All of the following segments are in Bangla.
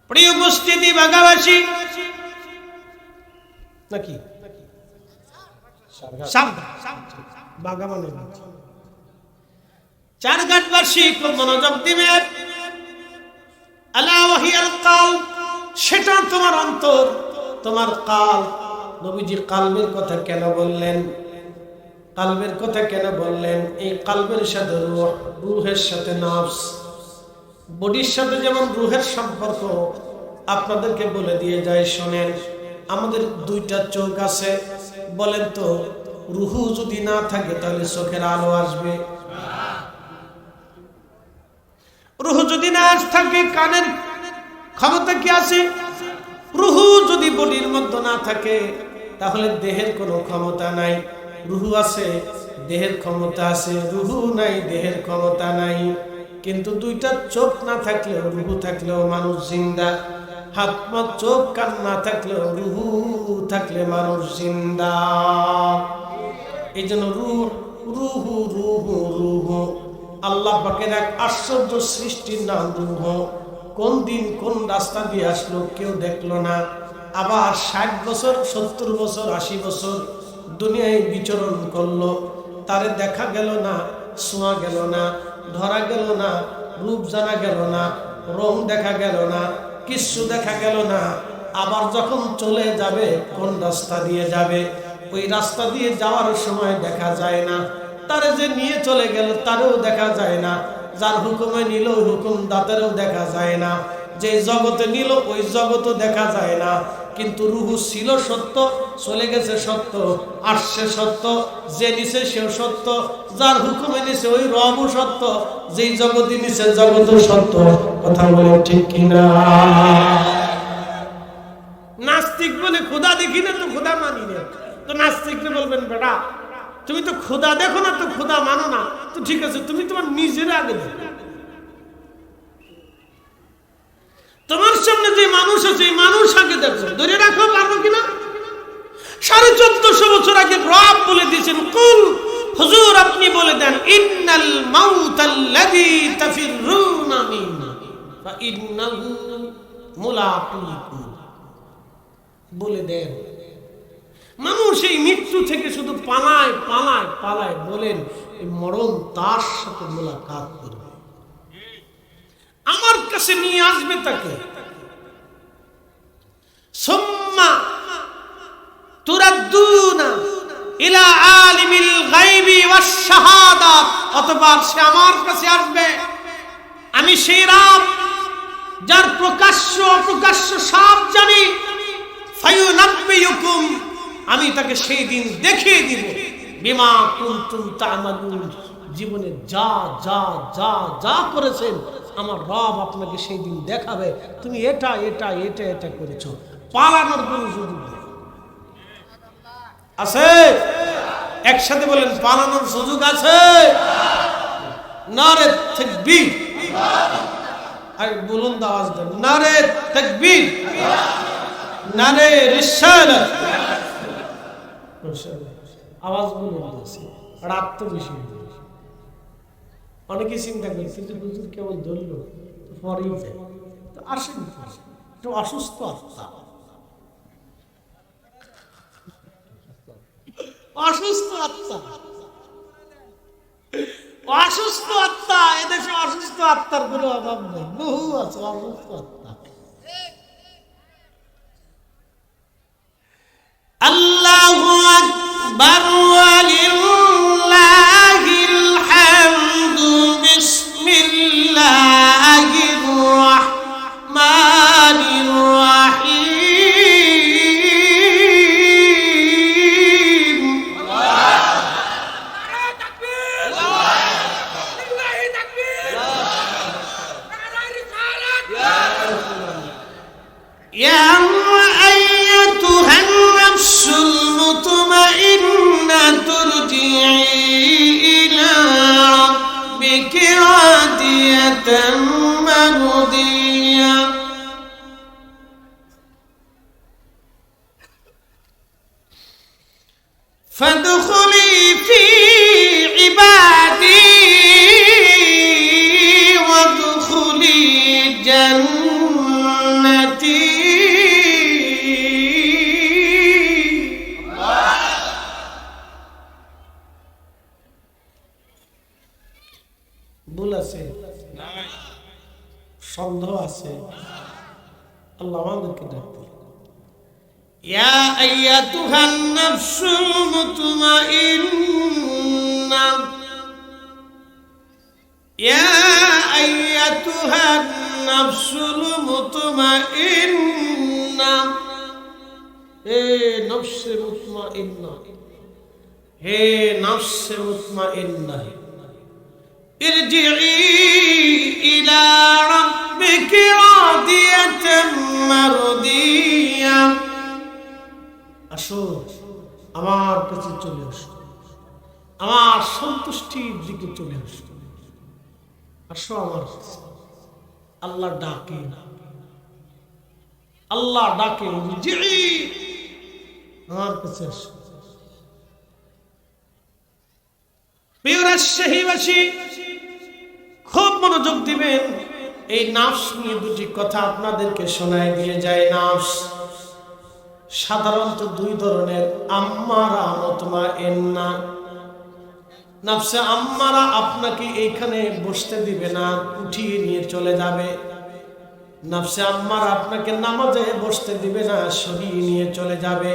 প্রিয় উপস্থিতি বাগাবাসী নাকি বাগাবানের চারঘাটবাসী খুব মনোযোগ দিবেন। আলা ওয়াহিয়াল কলব, সেটা তোমার অন্তর, তোমার কাল। নবীজি কালবের কথা কেন বললেন? কালবের কথা কেন বললেন? এই কালবের সাথে রূহ, রূহের সাথে নফস, বডির সাথে যেমন রূহের সম্পর্ক আপনাদেরকে বলে দিয়ে যায়। শোনেন, আমাদের দুইটা চোখ আছে, বলেন তো রূহ যদি না থাকে তাহলে চোখের আলো আসবে? রূহ যদি না থাকে কানের ক্ষমতা কি আছে? রূহ যদি বডির মধ্যে না থাকে তাহলে দেহের কোনো ক্ষমতা নাই। রূহ আছে, দেহের ক্ষমতা আছে। রূহ নাই, দেহের ক্ষমতা নাই। কিন্তু দুইটা চোখ না থাকলেও, রূহ থাকলেও মানুষ জিন্দা। হাত পা চোখ কান না থাকলেও রূহ থাকলে মানুষ জিন্দা। এই জন্য রূহ রূহ রূহ রূহ আল্লাহ পাকের এক আশ্চর্য সৃষ্টির নাম রূহ। কোন দিন কোন রাস্তা দিয়ে আসলো কেউ দেখলো না। আবার 60 বছর 70 বছর 80 বছর দুনিয়ায় বিচরণ করলো, তারে দেখা গেল না, ছোঁয়া গেল না, ধরা গেল না, রূপ জানা গেল না, রং দেখা গেল না, কিছু দেখা গেল না। আবার যখন চলে যাবে, কোন রাস্তা দিয়ে যাবে ওই রাস্তা দিয়ে যাওয়ার সময় দেখা যায় না। তারে যে নিয়ে চলে গেল তারেও দেখা যায় না। যার হুকুমে নিল হুকুম দাতারেও দেখা যায় না। যে জগতে নিল ওই জগতও দেখা যায় না। কিন্তু রূহ ছিল সত্য, চলে গেছে সত্য, আসছে সত্য, যে নিছে সেও সত্য, যার হুকুমে নিছে ওই রবও সত্য, যেই জগতে নিছে জগতও সত্য। কথা বলে ঠিক কিনা? নাস্তিক বলে খোদা দেখি না তো খোদা মানি না, তো নাস্তিককে বলবেন বেটা তুমি তো খোদা দেখো না তো খোদা মানো না, তো ঠিক আছে তুমি তোমার নিজের আগে দেখো। তোমার সামনে যে মানুষ আছে এই মানুষ আগে দেখো, ধরে রাখো পারবো কিনা? 1450 বছর আগে রব বলে দিয়েছেন, কুল হুজুর আপনি বলে দেন, ইন্নাল মাউতাল্লাযী তাফিরুনা মিনহু ফাইন্নাহু মুলাকুকুম। বলে দেন মানুষ এই মৃত্যু থেকে শুধু পালায় পালায় পালায়, বলেন এই মরণ তার সাথে মোলাকাত করবে, আমার কাছে নিয়ে আসবে তাকে। সুম্মা তুরাদ্দুনা ইলা আলিমিল গায়বি ওয়াশ শাহাদাত, অতঃপর সে আমার কাছে আসবে। আমি সেই রব যার প্রকাশ্য অপ্রকাশ্য সব জানি। ফায়ুনাব্বিউকুম, আমি তাকে সেই দিন দেখিয়ে দিব, বিমা কুনতুম তা'মালুন, জীবনে যা যা যা যা করেছেন আমার রব আপনাকে সেই দিন দেখাবে। তুমি এটা এটা এটা এটা করেছো। পালানোর কোনো সুযোগ নেই। আছে? একসাথে বলেন পালানোর সুযোগ আছে? নারে তাকবীর, আর বলুন আওয়াজ দেন, নারে তাকবীর, নারে রিসালাত। আওয়াজ বলে দিয়েছি, আর আত্মবিশ্বাস। অনেকে চিন্তা করে কিন্তু হুজুর কেবল ধরল পরেই যায়, তো আসেন একটু অসুস্থ আত্মা, অসুস্থ আত্মা, অসুস্থ আত্মা। এদেশে অসুস্থ আত্মার কোনো অভাব নেই, বহু আছে অসুস্থ আত্মা। আল্লাহু আকবার ওয়া লিল্লাহিল হামদু। বিসমিল্লাহির রাহমানির রাহিম। নারে তাকবীর, লিল্লাহি তাকবীর, নারে রিসালাত। ইয়া আইয়াতুহান নাফসুল মুতমাইন্নাতু ইরজিই ইলা রাব্বিকি রাদিয়াতাম মারদিয়া। ফাদখুলি ফি ইবাদি ওয়াদখুলি জান্নাতি। আল্লাহ আমাদেরকে ডাকবে, ইয়া আইয়াতুহান নাফসুল মুতমাইন্না, ইয়া আইয়াতুহান নাফসুল মুতমাইন্না, হে নফসে মুতমাইন্না, হে নফসে মুতমাইন্না, ইরজিই ইলা রাব্বিকি রাদিয়াতাম মারদিয়া, আসো আমার কাছে চলে আসো, আমার সন্তুষ্টির দিকে চলে আসো, আসো আমার কাছে। আল্লাহ ডাকে, আল্লাহ ডাকে, ইরজিই, আমার কাছে আসো। প্রিয় রাজশাহীবাসী, খুব মনোযোগ দিবেন। এই নাফস নিয়ে দুটি কথা আপনাদেরকে শোনায় দিয়ে যায়। নাফস সাধারণত দুই ধরনের, আম্মারা মুতমাইন্না। নাফসে আম্মারা আপনাকে এইখানে বসতে দিবে না, উঠিয়ে নিয়ে চলে যাবে। নাফসে আম্মারা আপনাকে নামাজে বসতে দিবে না, সরিয়ে নিয়ে চলে যাবে।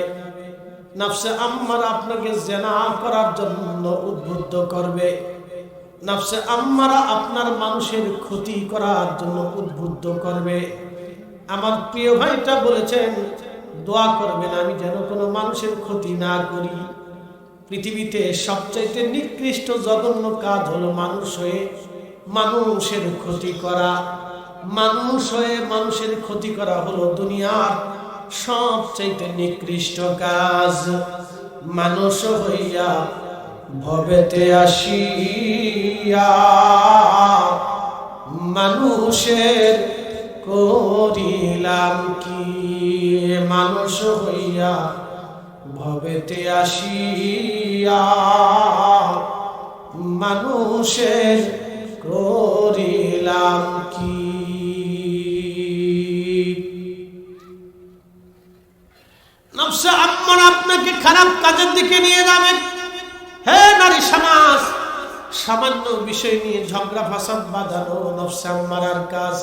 নাফসে আম্মারা আপনাকে জিনা করার জন্য উদ্বুদ্ধ করবে। নাফসে আম্মারা আপনার মানুষের ক্ষতি করার জন্য উদ্বুদ্ধ করবে। আমার প্রিয় ভাইটা বলেছেন, দোয়া করবেন আমি যেন কোনো মানুষের ক্ষতি না করি। পৃথিবীতে সবচাইতে নিকৃষ্ট জঘন্য কাজ হলো মানুষ হয়ে মানুষের ক্ষতি করা। মানুষ হয়ে মানুষের ক্ষতি করা হলো দুনিয়ার সবচাইতে নিকৃষ্ট কাজ। মানুষ হইয়া ভবেতে আসিয়া মানুষের করিলাম কি, মানুষ হইয়া ভবেতে আসিয়া মানুষের করিলাম কি। নফসে আম্মারা আপনাকে খারাপ কাজের দিকে নিয়ে যাবে। হে নারী সমাজ, সামান্য বিষয় নিয়ে ঝগড়া ফাসাদ বাঁধানো নফসে আম্মারার কাজ।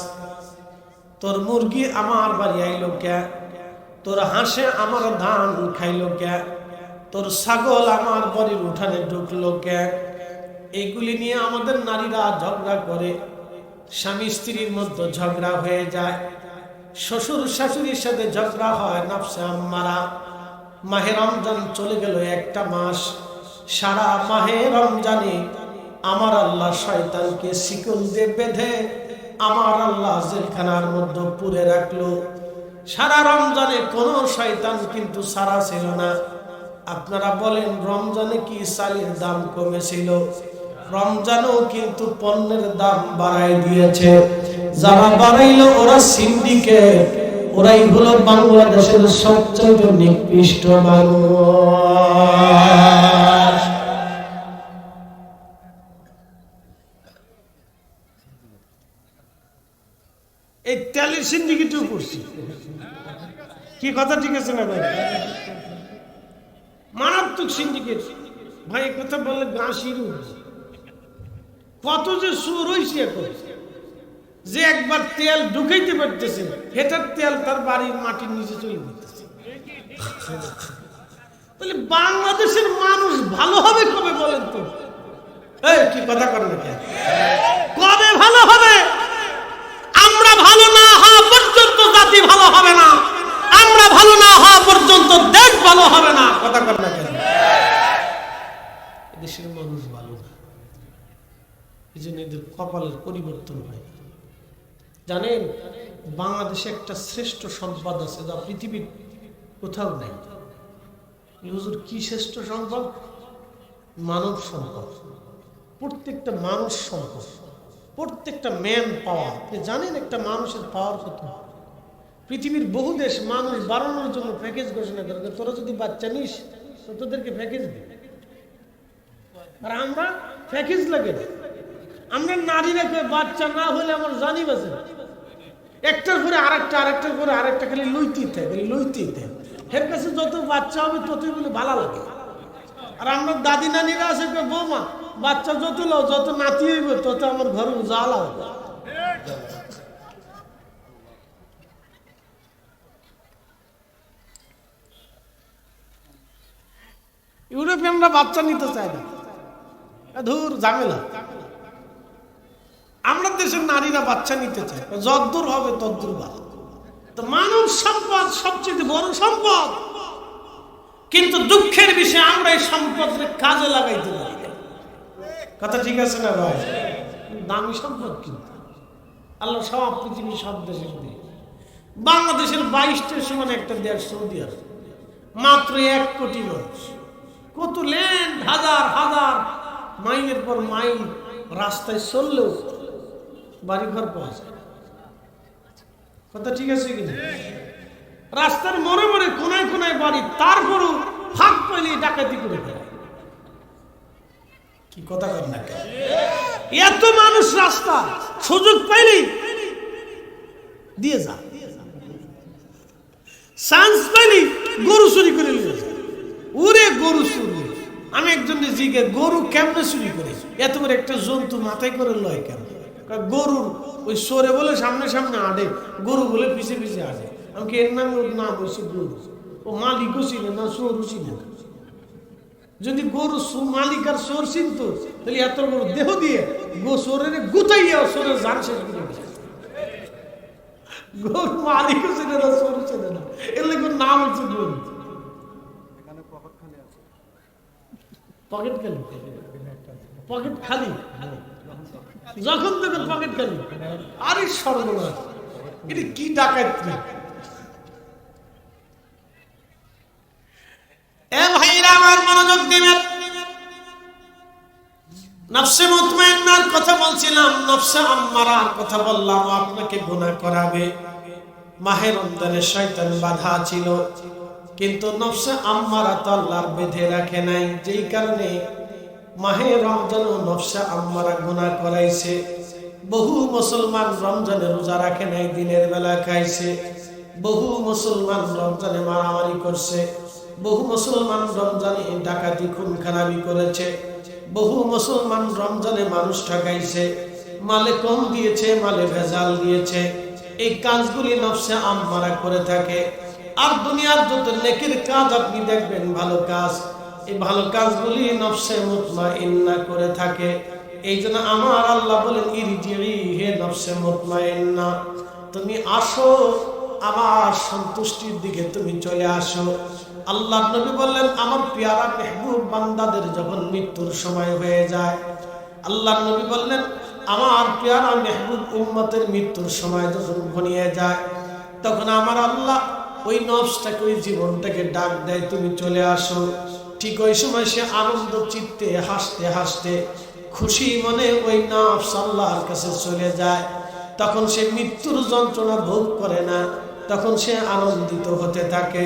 তোর মুরগি আমার বাড়ি আইলো কে, তোর হাঁসে আমার ধান খাইলো কে, তোর ছাগল আমার বাড়ির উঠানে ঢুকলো কে, এইগুলি নিয়ে আমাদের নারীরা ঝগড়া করে। স্বামী স্ত্রীর মধ্যে ঝগড়া হয়ে যায়, শ্বশুর শাশুড়ির সাথে ঝগড়া হয়। নফসে আম্মারা। মাহে রমজান চলে গেল একটা মাস, সারা মাহে রমজানে আমার আল্লাহ শয়তানকে শিকল দিয়ে বেঁধে আমার আল্লাহ জেলখানার মধ্যে পুরে রাখলো। সারা রমজানে কোনো শয়তান কিন্তু সারা ছিল না। আপনারা বলেন, রমজানে কি চালের দাম কমেছিল? রমজানেও কিন্তু পণ্যের দাম বাড়াই দিয়েছে। যারা বাড়াইলো ওরা সিন্ডিকেট, ওরাই হলো বাংলাদেশের সবচেয়ে নিকৃষ্ট মানুষ। এই তেলের সিন্ডিকেটও করছি, কি কথা ঠিক আছে না ভাই? মারাত্মক সিন্ডিকেট ভাই, কথা বললে গা শিরু। কত যে সুর হইছে এখন, যে একবার তেল ঢুকাইতে পারতেছে, হেটার তেল তার বাড়ির মাটির নিচে চলে যেতেছে। তাহলে বাংলাদেশের মানুষ ভালো হবে কবে বলেন তো? এই কি কথা করেন, কবে ভালো হবে? আমরা ভালো না হওয়া পর্যন্ত জাতি ভালো হবে না, আমরা ভালো না হওয়া পর্যন্ত দেশ ভালো হবে না। কথা করেন না কেন? দেশের মানুষ ভালো না, এই জন্য এদের কপালের পরিবর্তন হয়। জানেন, বাংলাদেশে একটা শ্রেষ্ঠ সম্পদ আছে যা পৃথিবীর কোথাও নাই। হুজুর, কি শ্রেষ্ঠ সম্পদ? মানব সম্পদ। প্রত্যেকটা মানুষ সম্পদ, প্রত্যেকটা ম্যান পাওয়ার। জানেন একটা মানুষের পাওয়ার কত? পৃথিবীর বহু দেশ মানুষ বাড়ানোর জন্য প্যাকেজ ঘোষণা করে, তোরা যদি বাচ্চা নিস তো তোদেরকে প্যাকেজ দিবে। আর আমরা প্যাকেজ লাগে না। আমরা নারীরা বাচ্চা না হলে আমার জানি বাজে, একটার পরে আরেকটা, আরেকটার পরে আরেকটা, খালি লইতেই থাকে, লইতেই থাকে। এর কাছে যত বাচ্চা হবে ততই বলে ভালো লাগে। আর আমরা দাদি নানিরা আছে, বৌমা বাচ্চা যত লাও, যত নাতি হইব তত আমার ঘরে জ্বালা হবে। ইউরোপিয়ানরা বাচ্চা নিতে চায় না, ধুর ঝামেলা। আমরা দেশের নারীরা বাচ্চা নিতে চায়, যদ্দূর হবে তদ্দূর ভালো। তো মানব সম্পদ সবচেয়ে বড় সম্পদ, কিন্তু দুঃখের বিষয় আমরা এই সম্পদকে কাজে লাগাইতে পারি না। কথা ঠিক আছে না ভাই? দামি সম্পদ কিন্তু আল্লাহ সব পৃথিবীর সব দেশের দিয়ে। বাংলাদেশের 22টার সমান একটা দেশ সৌদি আরব, মাত্র 1 কোটি মানুষ, কত ল্যান্ড, হাজার হাজার মাইলের পর মাইল রাস্তায় চললেও বাড়িঘর পাওয়া যায়। কথা ঠিক আছে কিনা? রাস্তার মোড়ে মোড়ে কোনায় কোনায় বাড়ি, তারপরও ফাঁক পাইলে ডাকাতি করে ফেলে। কি কথা কর না কেন? এত মানুষ রাস্তা, সুযোগ পাইলেই দিয়ে যা, চান্স পাইলেই গরু চুরি করে নিয়ে যা। ওরে গরু চুরি! আমি একজনকে জিজ্ঞেস, গরু কেমনে চুরি করে? এত বড় একটা জন্তু মাথায় করে লয় কেন? গরুর ওই সরে বলে সামনে সামনে আড়ে, গরু বলে পিছে পিছে আড়ে। আমাকে এর নামে ওর নাম হয়েছে গরু। ও মালিকও ছিল না, চোরও ছিল না। যদি গরু মালিক আর চোর চিনত, তাহলে এত বড় দেহ দিয়ে চোরের গুতাইয়া চোরের জান শেষ করে দিত। গরু মালিকও ছিল না, চোরও ছিল না, এর লাগে নাম হচ্ছে গরু। পকেট খালি, পকেট খালি, যখন তখন পকেট খালি। আরে সর্বনাশ, এটা কি ডাকাতি! এ ভাইরা আমার, মনোযোগ দিবেন। নফসে মুতমাইন্নার কথা বলছিলাম, নফসে আম্মারার কথা বললাম। আপনাকে গুনাহ করাবে, মাহে রমজানে শয়তান বাধা ছিল, কিন্তু নফসে আম্মারা তো আল্লাহর বেঁধে রাখে নাই। যেই কারণে মাহে রমজান ও নফসে আম্মারা গুনাহ করাইছে। বহু মুসলমান রমজানে রোজা রাখে নাই, দিনের বেলা খাইছে। বহু মুসলমান রমজানে মারামারি করছে। বহু মুসলমান রমজানে ডাকাতি খুন খারাপি করেছে। বহু মুসলমান রমজানে মানুষ ঠকাইছে, মালে কম দিয়েছে, মালে ভেজাল দিয়েছে। এই কাজগুলি নফসে আম্মারা করে থাকে। আর দুনিয়ার যত নেকির কাজ আপনি দেখবেন, ভালো কাজ, এই ভালো কাজগুলি নফসে মুতমাইন্না করে থাকে। এই জন্য আমার আল্লাহ বলেন, ইরজিই হে নফসে মুতমাইন্না, তুমি আসো আমার সন্তুষ্টির দিকে, তুমি চলে আসো। আল্লাহ নবী বললেন, আমার পেয়ারা মেহবুব বান্দাদের যখন মৃত্যুর সময় হয়ে যায়, আল্লাহ নবী বললেন, আমার পেয়ারা মেহবুব উম্মতের মৃত্যুর সময় যখন ঘনিয়ে যায়, তখন আমার আল্লাহ ওই নফসটাকে, ওই জীবনটাকে ডাক দেয়, তুমি চলে আসো। ঠিক ওই সময় সে আনন্দ চিত্তে হাসতে হাসতে খুশি মনে ওই নফস আল্লাহর কাছে চলে যায়। তখন সে মৃত্যুর যন্ত্রণা ভোগ করে না, তখন সে আনন্দিত হতে থাকে।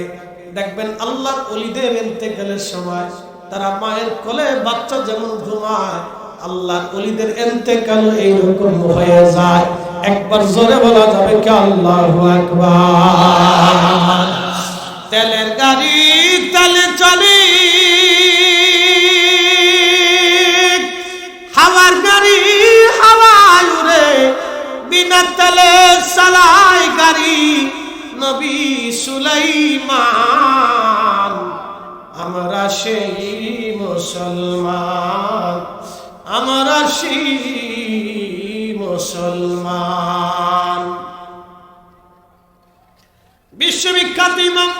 দেখবেন আল্লাহর ওলিদের ইন্তেকালের সময় তারা মায়ের কোলে বাচ্চা যেমন ঘুমায়, আল্লাহর ওলিদের ইন্তেকালও এইরকম হয়ে যায়। একবার জোরে বলা যাবে কি আল্লাহু আকবার? তেলের গাড়ি তেলে চলে, হাওয়ার গাড়ি হাওয়ায় উড়ে, বিনা তেলে চালায় গাড়ি নবী সুলাইমান। আমরা সেই মুসলমান, আমরা সেই মুসলমান। বিশ্ববিখ্যাত ইমাম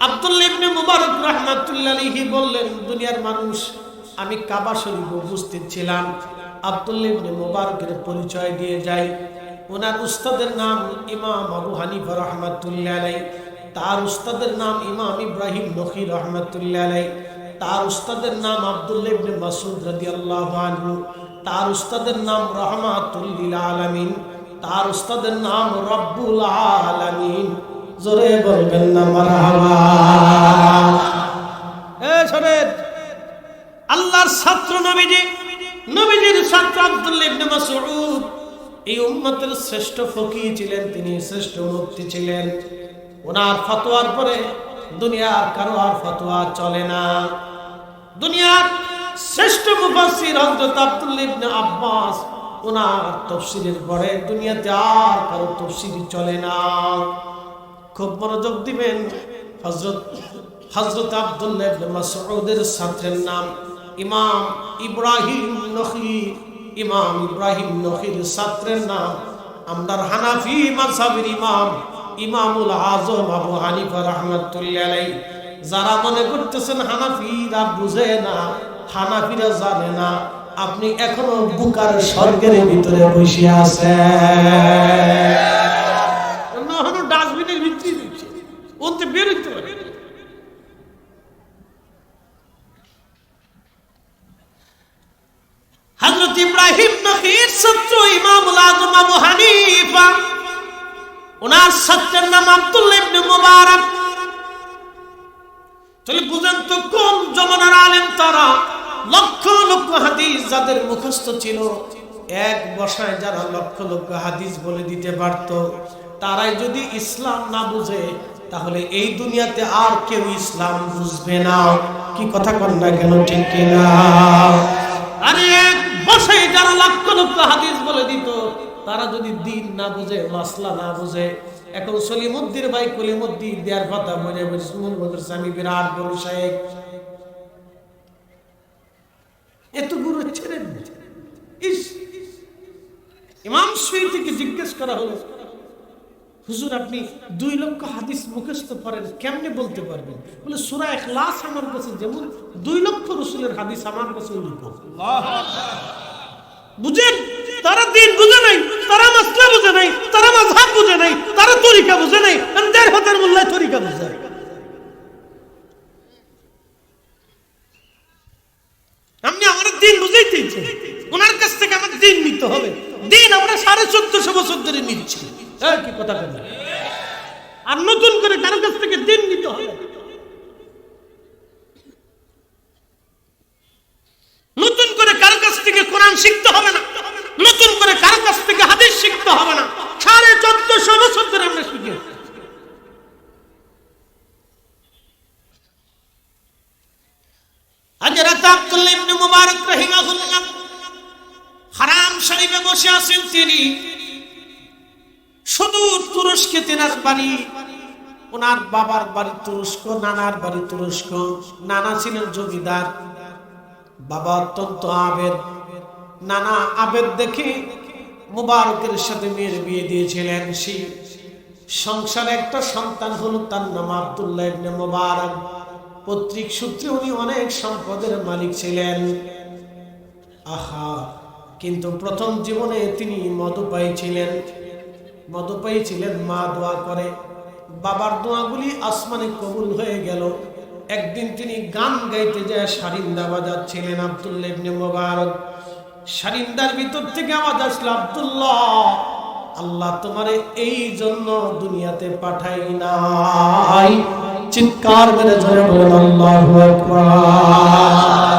আব্দুল্লাহ ইবনে মুবারক রাহমাতুল্লাহ আলাইহি বললেন, দুনিয়ার মানুষ, আমি কাবা শরীফে উপস্থিত ছিলাম। আব্দুল্লাহ ইবনে মুবারকের পরিচয় দিয়ে যাই। ওনার উস্তাদের নাম ইমাম আবু হানিফা রাহমাতুল্লাহ আলাইহি, তার উস্তাদের নাম ইমাম ইব্রাহিম নখী রাহমাতুল্লাহ আলাইহি, তার উস্তাদের নাম আব্দুল্লাহ ইবনে মাসউদ রাদিয়াল্লাহু আনহু, তার উস্তাদের নাম রাহমাতুল লিল আলামিন, তার উস্তাদের নাম রব্বুল আলামিন। জোরে বলবেন না মারহাবা? শোনেন, আল্লাহর ছাত্র নবীজি, নবীজির ছাত্র আব্দুল্লাহ ইবনে মাসউদ এই উম্মতের শ্রেষ্ঠ ফকিহ ছিলেন, তিনি শ্রেষ্ঠ মুফতি ছিলেন। ওনার ফতোয়ার পরে দুনিয়ার কারো আর ফতোয়া চলে না। দুনিয়ার শ্রেষ্ঠ মুফাসসির হযরত আব্দুল্লাহ ইবনে আব্বাস, ওনার তাফসীরের পরে দুনিয়াতে আর কারো তাফসীর চলে না। খুব মনোযোগ দিবেন। হযরত হযরত আব্দুল্লাহ ইবনে মাসউদের ছাত্রের নাম ইমাম ইব্রাহিম নখী। ইমাম ইব্রাহিম নখীর ছাত্রের নাম আমরার হানাফি মাযহাবের ইমাম ইমামুল আযম আবু হানিফা রাহমাতুল্লাহি আলাইহি। যারা মনে করতেছেন হানাফিরা বুঝে না, হানাফিরা জানে না, আপনি এখনো বুকার স্বর্গের ভিতরে বসে আছেন। এখনো ডাস্টবিনের ভিতরে দিচ্ছে, ওতে বের হইতে পারে। হযরত ইব্রাহিম নখীর ছাত্র ইমামুল আযম আবু হানিফা, ওনার ছাত্রের নাম আব্দুল্লাহ ইবনে মুবারক। তাহলে বুঝেন তো কোন জমানার আলেম তারা। লক্ষ লক্ষ হাদিস যাদের মুখস্থ ছিল, এক বসায় যারা লক্ষ লক্ষ হাদিস বলে দিতে পারত, তারাই যদি ইসলাম না বুঝে তাহলে এই দুনিয়াতে আর কেউ ইসলাম বুঝবে না। কি কথা কন না কেন, ঠিক কিনা? আরে এক বসায় যারা লক্ষ লক্ষ হাদিস বলে দিত, তারা যদি দিন না বুঝে, মাসলা না বুঝে। এখন সলিমুদ্দিন ভাই কলিমুদ্দিন দেয়ার কথা মনে বলছে আমি বিরাট বড় শায়েখ, এত গুরু ছেড়ে ইমাম সুয়ুতিকে জিজ্ঞেস করা হলো, হুজুর আপনি 2 লক্ষ হাদিস মুখস্থ করেন, কেমনে বলতে পারবেন? বলে সূরা ইখলাস আমার কাছে যেমন 2 লক্ষ রাসূলের হাদিস আমার কাছে ওইরকম। বুঝেন, তারা দিন বুঝে নাই, তারা মাসলা বুঝে নাই, তারা মাযহাব বুঝে নাই, তারা তরিকা বুঝে নাই। দেড় হাজার মোল্লায় তরিকা বুঝে। আপনি আমার দিন বুঝাইতে ইচ্ছে, ওনার কাছ থেকে আমার দিন নিতে হবে। দিন আমরা 1450 বছর ধরে নিচ্ছি। কি কথা বলেন? আর নতুন করে কারো কাছ থেকে দিন নিতে হবে? নতুন করে কারো কাছ থেকে কোরআন শিখতে হবে না, নতুন করে কারো কাছ থেকে হাদিস শিখতে হবে না। 1450 বছর ধরে আমরা শিখি। হযরত আব্দুল্লাহ ইবনে মুবারক রাহিমাহুল্লাহ হারাম শরীফে বসে আছেন। তিনি সুদূর তুরস্কে তেনার বাড়ি, ওনার বাবার বাড়ি তুরস্ক, নানার বাড়ি তুরস্ক। নানা ছিলেন জমিদার, বাবা অত্যন্ত আবেদ। নানা আবেদ দেখে মুবারকের সাথে মেয়ের বিয়ে দিয়েছিলেন। সেই সংসারে একটা সন্তান হলো, তার নাম আব্দুল্লাহ ইবনে মুবারক। পৈতৃক সূত্রে উনি অনেক সম্পদের মালিক ছিলেন। আহা, কিন্তু প্রথম জীবনে তিনি মদপায়ী ছিলেন। মদপায়ী ছিলেন, মা দোয়া করে, বাবার দোয়াগুলি আসমানে কবুল হয়ে গেল। একদিন তিনি গান গাইতে যায় সারিন্দা বাজাচ্ছিলেন আব্দুল্লাহ ইবনে মুবারক। সারিন্দার ভিতর থেকে আওয়াজ আসলো, আব্দুল্লাহ, আল্লাহ তোমারে এই জন্য দুনিয়াতে পাঠাই নাই। চিৎকার মেরে জোরে বলেন আল্লাহু আকবার।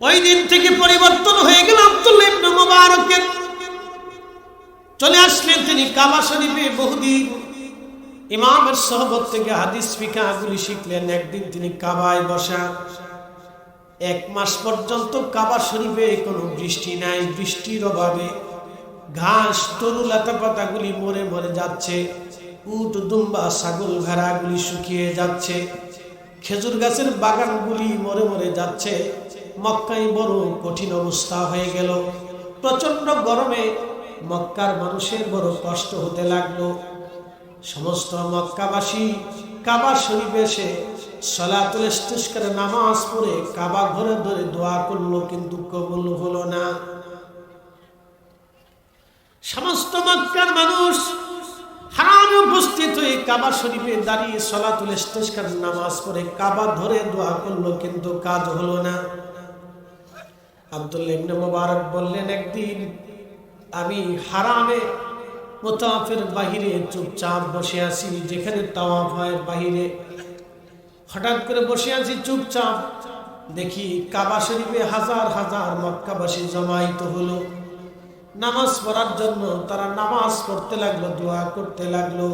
ওই দিন থেকে পরিবর্তন হয়ে গেল আব্দুল্লাহ ইবনে মুবারকের। চলে আসলেন তিনি কাবা শরীফে। বহুদিন ইমামের সোহবত থেকে হাদিস ফিকহগুলি শিখলেন। একদিন তিনি কাবায় বসা। 1 মাস পর্যন্ত কাবা শরীফে কোনো বৃষ্টি নাই। বৃষ্টির অভাবে ঘাস, তরু, লতা পাতাগুলি মরে মরে যাচ্ছে। উট, দুম্বা, ছাগল, ভেড়াগুলি শুকিয়ে যাচ্ছে। খেজুর গাছের বাগানগুলি মরে মরে যাচ্ছে। মক্কায় বড় কঠিন অবস্থা হয়ে গেল। প্রচন্ড গরমে মক্কার মানুষের বড় কষ্ট হতে লাগলো। সমস্ত মক্কাবাসী কাবা শরীফে এসে সালাতুল ইস্তিসকার নামাজ পড়ে কাবা ঘরে ধরে দোয়া করলো, কিন্তু কবুল হলো না। সমস্ত মক্কার মানুষ হারামে উপস্থিত হয়ে কাবা শরীফে দাঁড়িয়ে সালাতুল ইস্তিসকার নামাজ পড়ে কাবা ধরে দোয়া করলো, কিন্তু কাজ হলো না। আব্দুল্লাহ ইবনে মুবারক বললেন, একদিন আমি হারামে মুতাওয়াফের বাহিরে চুপচাপ বসে আছি, যেখানে তাওয়াফ হয় বাহিরে। হঠাৎ করে বসে আছি চুপচাপ, দেখি কাবা শরীফে হাজার হাজার মক্কাবাসী জমায়েত হলো নামাজ পড়ার জন্য। তারা নামাজ পড়তে লাগলো, দোয়া করতে লাগলো।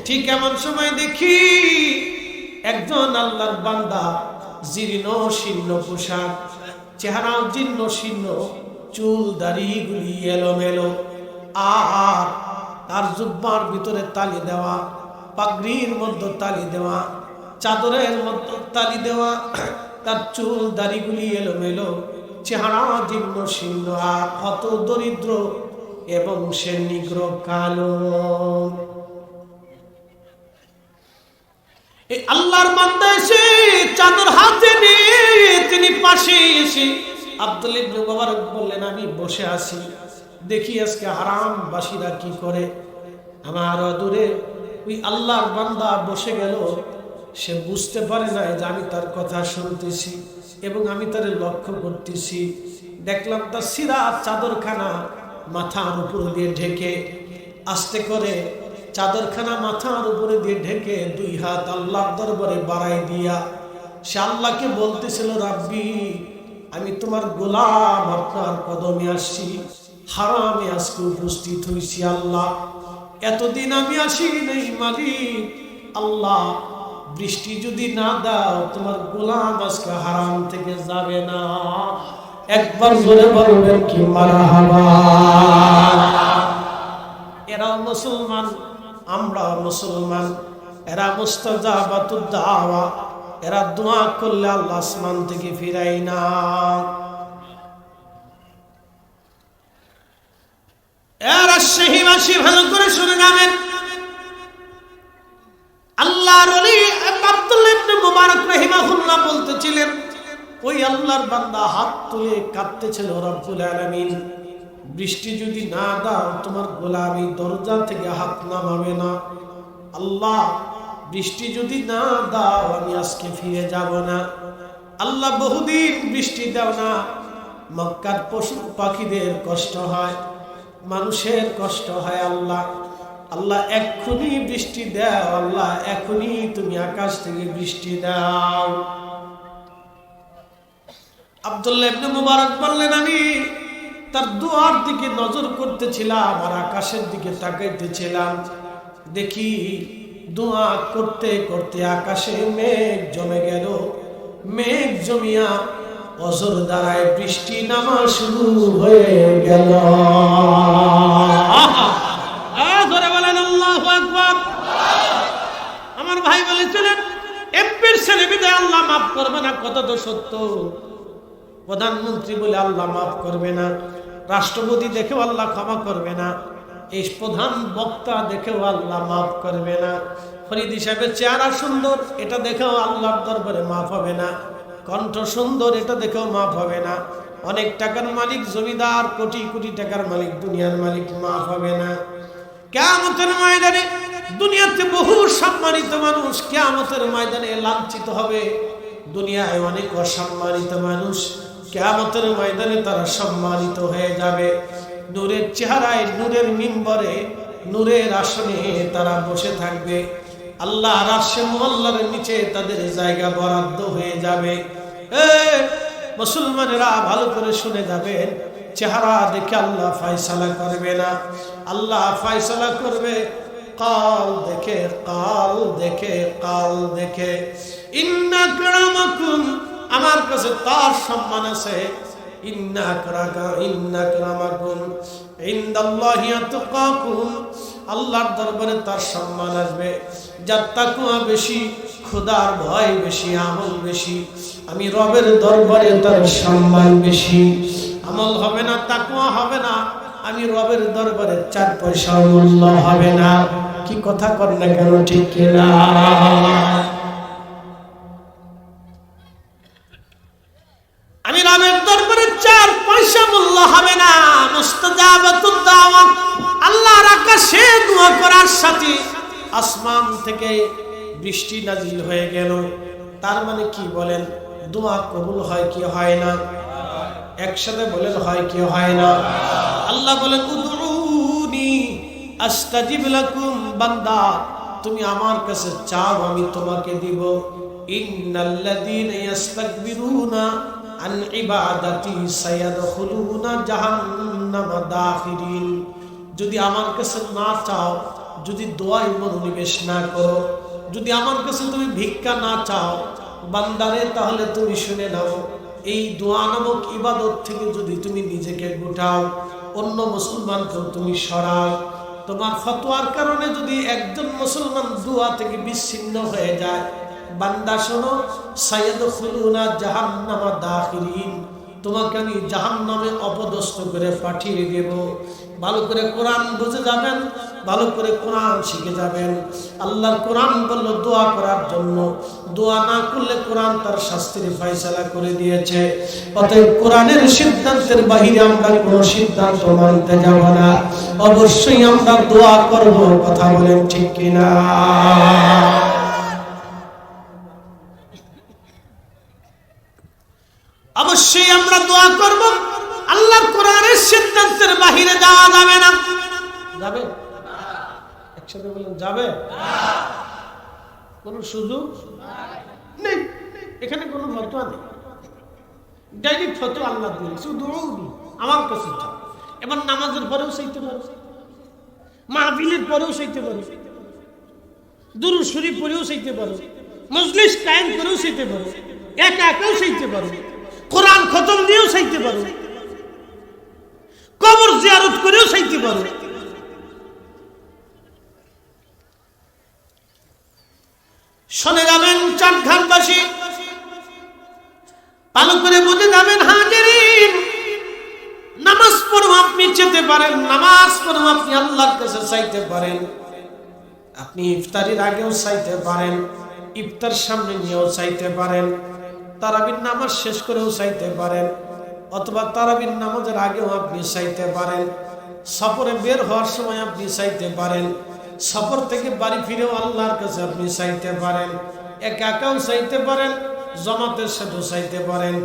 ঠিক এমন সময় দেখি একজন আল্লাহর বান্দা, জীর্ণ শীর্ণ পোশাক, চেহারাও জীর্ণ শীর্ণ, চুল দাড়িগুলি এলোমেলো, আর তার জুব্বার ভিতরে তালি দেওয়া, পাগড়ির মধ্যে তালি দেওয়া, চাদরের মধ্যে তালি দেওয়া, তার চুল দাড়িগুলি এলোমেলো, চেহারা জীর্ণ শীর্ণ আর হত দরিদ্র এবং সে নিগ্র কালো। এই আল্লাহর বান্দা এসে চাদর হাতে নিয়ে তিনি পাশে এসে আব্দুল্লাহ ইবনে মুবারক বললেন, আমি বসে আছি, দেখি আজকে হারামবাসীরা কি করে। আমার দূরে ওই আল্লাহর বান্দা বসে গেল, সে বুঝতে পারে না যে আমি তার কথা শুনতেছি এবং আমি তার লক্ষ্য করতেছি। দেখলাম তার সিরা চাদরখানা মাথার উপর দিয়ে ঢেকে, আস্তে করে চাদরখানা মাথার উপরে দিয়ে ঢেকে দুই হাত আল্লাহর দরবারে বাড়াই দিয়া সে আল্লাহকে বলতেছিল, রাব্বি আমি তোমার গোলাম, আপনার কদমে আসছি, হারামে আজকে উপস্থিত হয়েছি। আল্লাহ এতদিন আমি আসি নাই মালিক, আল্লাহ বৃষ্টি যদি না দাও তোমার গোলাম আজকে হারাম থেকে যাবে না। একবার জোরে বলবেন কি মারহাবা। এরাও মুসলমান, আমরা মুসলমান, এরা মুস্তাজাবাতুদ দাওয়া, এরা দোয়া করলে আল্লাহ আসমান থেকে ফিরাই না। এরা শাহীবাসী ভালো করে শুনে যাবেন, আল্লাহর ওলি আব্দুল্লাহ ইবনে মুবারক রাহিমাহুল্লাহ বলতেছিলেন, ওই আল্লাহর বান্দা হাত তুলে কাঁদতেছিল, রব্বুল আলামিন বৃষ্টি যদি না দাও তোমার গোলামি দরজা থেকে হাত নামাবে না। আল্লাহ বৃষ্টি যদি না দাও আমি আজকে ফিরে যাব না। আল্লাহ বহুদিন বৃষ্টি দাও না, মক্কার পশু পাখিদের কষ্ট হয়, মানুষের কষ্ট হয়। আল্লাহ আল্লাহ এক্ষুনি বৃষ্টি দাও, আল্লাহ এখনই তুমি আকাশ থেকে বৃষ্টি দাও। আব্দুল্লাহ ইবনে মুবারক বললেন, আমি তার দুয়ার দিকে নজর করতেছিলাম আর আকাশের দিকে তাকাইতেছিলাম, দেখি দোয়া করতে করতে আকাশে মেঘ জমে গেল। মেঘ জমিয়া অজর দ্বারায় বৃষ্টি নামা শুরু হয়ে গেল। ধরে বলেন আল্লাহু আকবার। আমার ভাই বলেছিলেন, এমপির ছেলে বিদায় আল্লাহ মাফ করবে না, কথা তো সত্য। প্রধানমন্ত্রী বলে আল্লাহ মাফ করবে না, রাষ্ট্রপতি দেখেও আল্লাহ ক্ষমা করবে না, এই প্রধান বক্তা দেখেও আল্লাহ মাফ করবে না, ফরিদি সাহেবের চেহারা সুন্দর এটা দেখেও আল্লাহর দরবারে মাফ হবে না, কণ্ঠ সুন্দর এটা দেখেও মাফ হবে না, অনেক টাকার মালিক জমিদার, কোটি কোটি টাকার মালিক, দুনিয়ার মালিক, মাফ হবে না। কিয়ামতের ময়দানে দুনিয়াতে বহু সম্মানিত মানুষ কিয়ামতের ময়দানে লাঞ্ছিত হবে। দুনিয়ায় অনেক অসম্মানিত মানুষ কিয়ামতের ময়দানে তারা সম্মানিত হয়ে যাবে। নূরের চেহারায়, নূরের মিম্বরে, নূরের আসনে তারা বসে থাকবে। আল্লাহর আরশে মুআল্লার নিচে তাদের জায়গা বরাদ্দ হয়ে যাবে। মুসলমানেরা ভালো করে শুনে যাবেন, চেহারা দেখে আল্লাহ ফয়সালা করবে না, আল্লাহ ফয়সালা করবে কাল দেখে, কাল দেখে, কাল দেখে। ইন্না আকরামাকুম, আমার কাছে তার সম্মান আছে। ইন্না আকরামাকুম ইনদাল্লাহি আতকাকুম, আল্লাহর দরবারে তার সম্মান আসবে যার তাকওয়া বেশি, খোদার ভয় বেশি, আমল বেশি। আমি রবের দরবারে তার সম্মান বেশি। আমল হবে না, তাকওয়া হবে না, আমি রবের দরবারে 4 পয়সা মূল্য হবে না। কি কথা কর না কেন, ঠিক কিনা? আমি রবের দরবারে 4 পয়সা মূল্য হবে না। মুস্তাজাবাতুদ দাওয়া, আল্লাহর আকাশে দোয়া করার সাথে আসমান থেকে বৃষ্টি নাজিল হয়ে গেল। তার মানে কি বলেন, দোয়া কবুল হয় কি হয় না? একসাথে বলেন, হয় কি হয় না? আল্লাহ বলেন, উদউনি আস্তাজিব লাকুম, বান্দা তুমি আমার কাছে চাও আমি তোমাকে দিব। ইন্নাল্লাযীনা ইস্তাকবিরুনা আন ইবাদাতি সায়াদখুলুনা জাহান্নামা দাখিরিন। যদি আমার কাছে না চাও, যদি দোয়ায় মনোনিবেশ না করো, যদি আমার কাছে তুমি ভিক্ষা না চাও বান্দারে, তাহলে তুমি শুনে নাও, এই দোয়া নামক ইবাদত থেকে যদি তুমি নিজেকে গোটাও, অন্য মুসলমানকেও তুমি সরাও, তোমার ফতোয়ার কারণে যদি একজন মুসলমান দোয়া থেকে বিচ্ছিন্ন হয়ে যায়, বান্দা শোনো, সাইয়াদখুলুনা জাহান্নামা দাখিলিন, তোমাকে আমি জাহান্নামে অপদস্থ করে পাঠিয়ে দেব। ভালো করে কোরআন বুঝে যাবেন, ভালো করে কোরআন শিখে যাবেন। আল্লাহর কোরআন বলল দোয়া করার জন্য, দোয়া না করলে কোরআন তার শাস্তির ফয়সালা করে দিয়েছে। অতএব কোরআনের সিদ্ধান্তের বাহিরে আমরা কোনো সিদ্ধান্ত মানতে যাব না, অবশ্যই আমরা দোয়া করব। কথা বলেন ঠিক কিনা? অবশ্যই আমরা দোয়া করব, আল্লাহর কোরআনের সিদ্ধান্তের বাহিরে যাওয়া যাবে না। যাবে? একসাথে বলেন যাবে? কোনো সুযোগ নেই, এখানে কোনো ফতোয়া নেই, ডাইরেক্ট ফতোয়া আল্লাহ দিলেন, শুধু আমার কাছে। এবার নামাজের পরেও চাইতে পারো, মাহফিলের পরেও চাইতে পারো, দুরূদ শরীফ পরেও চাইতে পারো, মজলিস কায়েম করেও চাইতে পারো, একা একাও চাইতে পারো, কোরআন খতম দিয়েও চাইতে পারো, কবর জিয়ারত করেও চাইতে পারো। শুনে যাবেন চাটঘাটবাসী, ভালো করে বুঝে যাবেন হাজিরিন, নামাজ পড়ো আপনি যেতে পারেন, নামাজ পড়ো আপনি আল্লাহর কাছে চাইতে পারেন, আপনি ইফতারির আগেও চাইতে পারেন, ইফতার সামনে নিয়েও চাইতে পারেন, তারাবির নামাজ শেষ করেও চাইতে পারেন, অথবা তারাবির নামাজের আগেও আপনি চাইতে পারেন, সফরে বের হওয়ার সময় আপনি চাইতে পারেন, সফর থেকে বাড়ি ফিরেও আল্লাহর কাছে আপনি চাইতে পারেন, একা একাও চাইতে পারেন, জামাতের সাথেও চাইতে পারেন।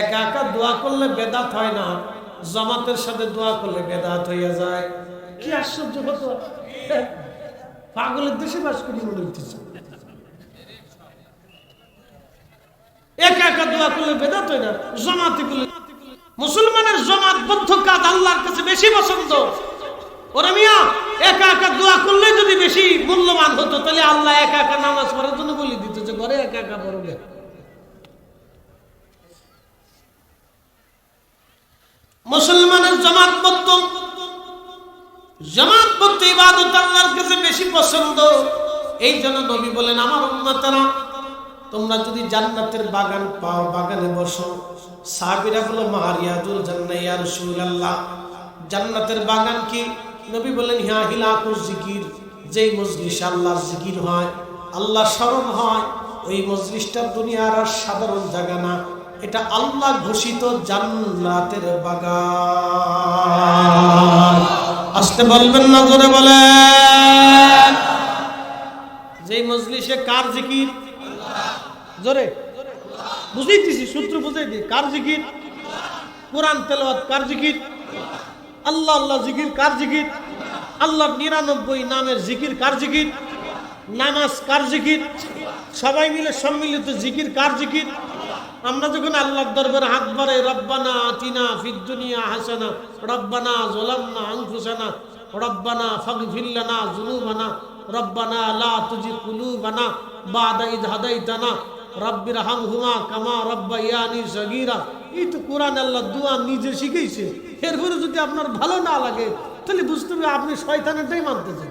একা একা দোয়া করলে বেদাত হয় না, জামাতের সাথে দোয়া করলে বেদাত হয়ে যায়। কি আশ্চর্য কথা! পাগলের দেশে বাস করি মনে হইতেছে। একা একা দোয়া করলে বেদাত হয় না, জামাতে করলে। মুসলমানের জামাতবদ্ধ কাজ আল্লাহর কাছে বেশি পছন্দ। ওরে মিয়া, একা একা দোয়া করলে যদি বেশি মূল্যবান হতো, তাহলে আল্লাহ একা একা নামাজ পড়ার জন্য বলে দিত যে ঘরে একা একা পড়বে। মুসলমানের জামাতবদ্ধ ইবাদত আল্লাহর কাছে বেশি পছন্দ। এই জন্য নবী বলেন, আমার উম্মতেরা তোমরা যদি জান্নাতের বাগান পাও, বাগানে বসো। সাহাবীরা বলল, মারিয়াতুল জান্নাহ ইয়া রাসূলুল্লাহ, জান্নাতের বাগান কি? নবী বলেন, হ্যাঁ, হিলাকুজ জিকির, যেই মজলিসে আল্লাহর জিকির হয়, আল্লাহ স্মরণ হয়, ওই মজলিসটা দুনিয়ার আর সাধারণ জায়গা না, এটা আল্লাহ ঘোষিত জান্নাতের বাগান। আসতে বলবেন না, জোরে বলেন। যেই মজলিসে কার জিকির? জোরে বুঝাইতেছি, সূত্র বুঝাই দিই। কার জিকির? কোরআন তেলাওয়াত কার জিকির? আল্লাহ আল্লাহ জিকির কার জিকির? আল্লাহর 99 নামের জিকির কার জিকির? নামাজ কার জিকির? সবাই মিলে সম্মিলিত জিকির কার জিকির? আমরা যখন আল্লাহর দরবারে হাত বাড়াই, রব্বানা আতিনা ফিদ দুনিয়া হাসানা, রব্বানা যালামনা আনফুসানা, রব্বানা ফাগফির লানা যুনুবানা, রব্বানা লা তুজিগ কুলুবানা বাদা ইদ হাদাইতানা, রব্বিরহামহুমা কামা রব্বায়ানি সগীরা। এই তো কোরআন আল্লাহ দোয়া নিজে শিখাইছে। এরপরে যদি আপনার ভালো না লাগে, তাহলে বুঝতে হবে আপনি শয়তানেরটাই মানতেছেন।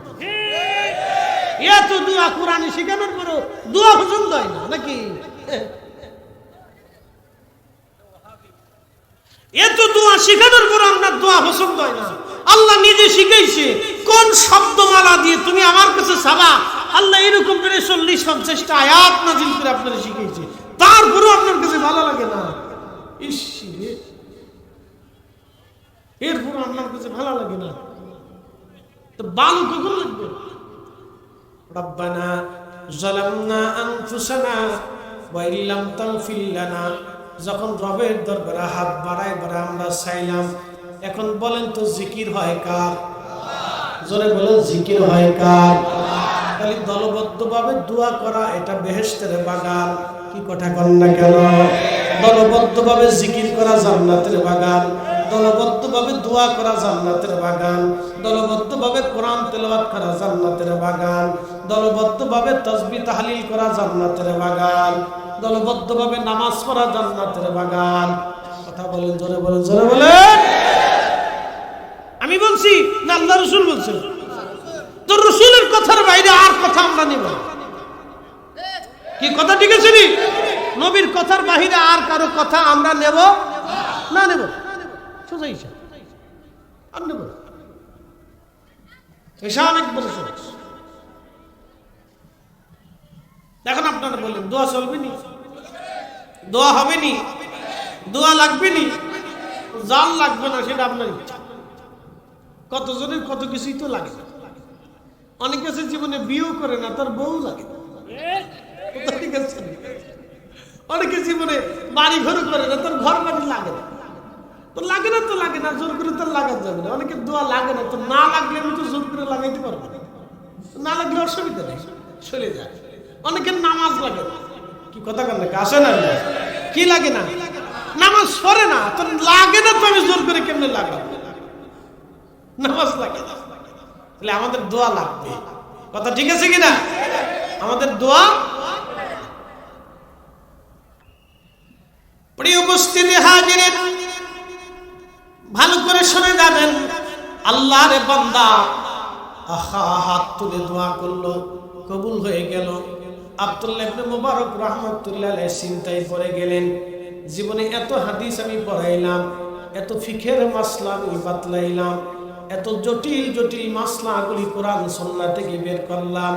এত দোয়া কোরআনে শিখানোর পরেও দোয়া পছন্দ হয় না নাকি? এত দোয়া শিখানোর পর আপনার দোয়া পছন্দ হয় না। আল্লাহ নিজে শিখাইছে কোন শব্দমালা দিয়ে তুমি আমার কাছে চাবা। আল্লাহ এরকম করে 40-50টা আয়াত নাযিল করে আপনারা শিখাইছে, তারপরেও আপনার কাছে ভালো লাগে না। এরপর আপনার কাছে ভালো লাগে না, তো ভালো কখন লাগবে? রব্বানা যালামনা আনফুসানা ওয়া ইল্লাম তাগফির লানা, যখন রবের দরবারে হাত বাড়ায় আমরা চাইলাম। এখন বলেন তো জিকির হয় কার? জোরে বলেন, জিকির হয় কার? খালি দলবদ্ধভাবে দোয়া করা, এটা বেহেশতের বাগান। কি কথা কন না কেন? দলবদ্ধভাবে জিকির করা জান্নাতের বাগান, দলবদ্ধভাবে দোয়া করা জান্নাতের বাগান, দলবদ্ধভাবে কোরআন তেলাওয়াত করা জান্নাতের বাগান, দলবদ্ধভাবে তাসবিহ তাহলিল করা জান্নাতের বাগান, দলবদ্ধভাবে নামাজ পড়া জান্নাতের বাগান। কথা বলেন, জোরে বলেন, জোরে বলেন। আমি বলছি না আল্লাহ রাসূল বলছেন? কথার বাইরে আর কথা আমরা নেব না। কি কথা ঠিক আছে নি? নবীর কথার বাইরে আর কারো কথা আমরা নেব না, নেব সোজা হিসাব আর নেব না। হিসাব একবার সহজ। এখন আপনারা বললেন দোয়া চলবে নি, দোয়া হবে নি, দোয়া লাগবে নি? জাল লাগবে না সেটা আপনার ইচ্ছা। কতজনের কত কিছুই তো লাগে না। অনেকে আছে জীবনে বিয়েও করে না, তার বউ লাগে না। ঠিক আছে, অনেকে জীবনে বাড়ি ঘর করে না, তার ঘর বাড়ি লাগে না। তো লাগে না তো লাগে না, জোর করে তো লাগাতে যাবে না। অনেকে দোয়া লাগে না, তো না লাগলে আমি তো জোর করে লাগাইতে পারবো না, না লাগলে অসুবিধা নেই, চলে যায়। অনেকের নামাজ লাগে না, কি কথা কেন আসে না, কি লাগে না, নামাজ পড়ে না, তো লাগে না, তো আমি জোর করে কেমনে লাগাবো? নামাজ লাগে না। তাহলে আমাদের দোয়া লাগবে, কথা ঠিক আছে কিনা? আমাদের দোয়া। প্রিয় উপস্থিতি হাজিরিন, ভালো করে শুনে যাবেন। আল্লাহর বান্দা হাত তুলে দোয়া করলো, কবুল হয়ে গেল। আব্দুল্লাহ ইবনে মুবারক রাহমাতুল্লাহ আলাইহি চিন্তায় পড়ে গেলেন, জীবনে এত হাদিস আমি পড়াইলাম, এত ফিকের মাসলা আমি বাতলাইলাম, এত জটিল জটিল মাসলাগুলি কোরআন সুন্নাহ থেকে বের করলাম,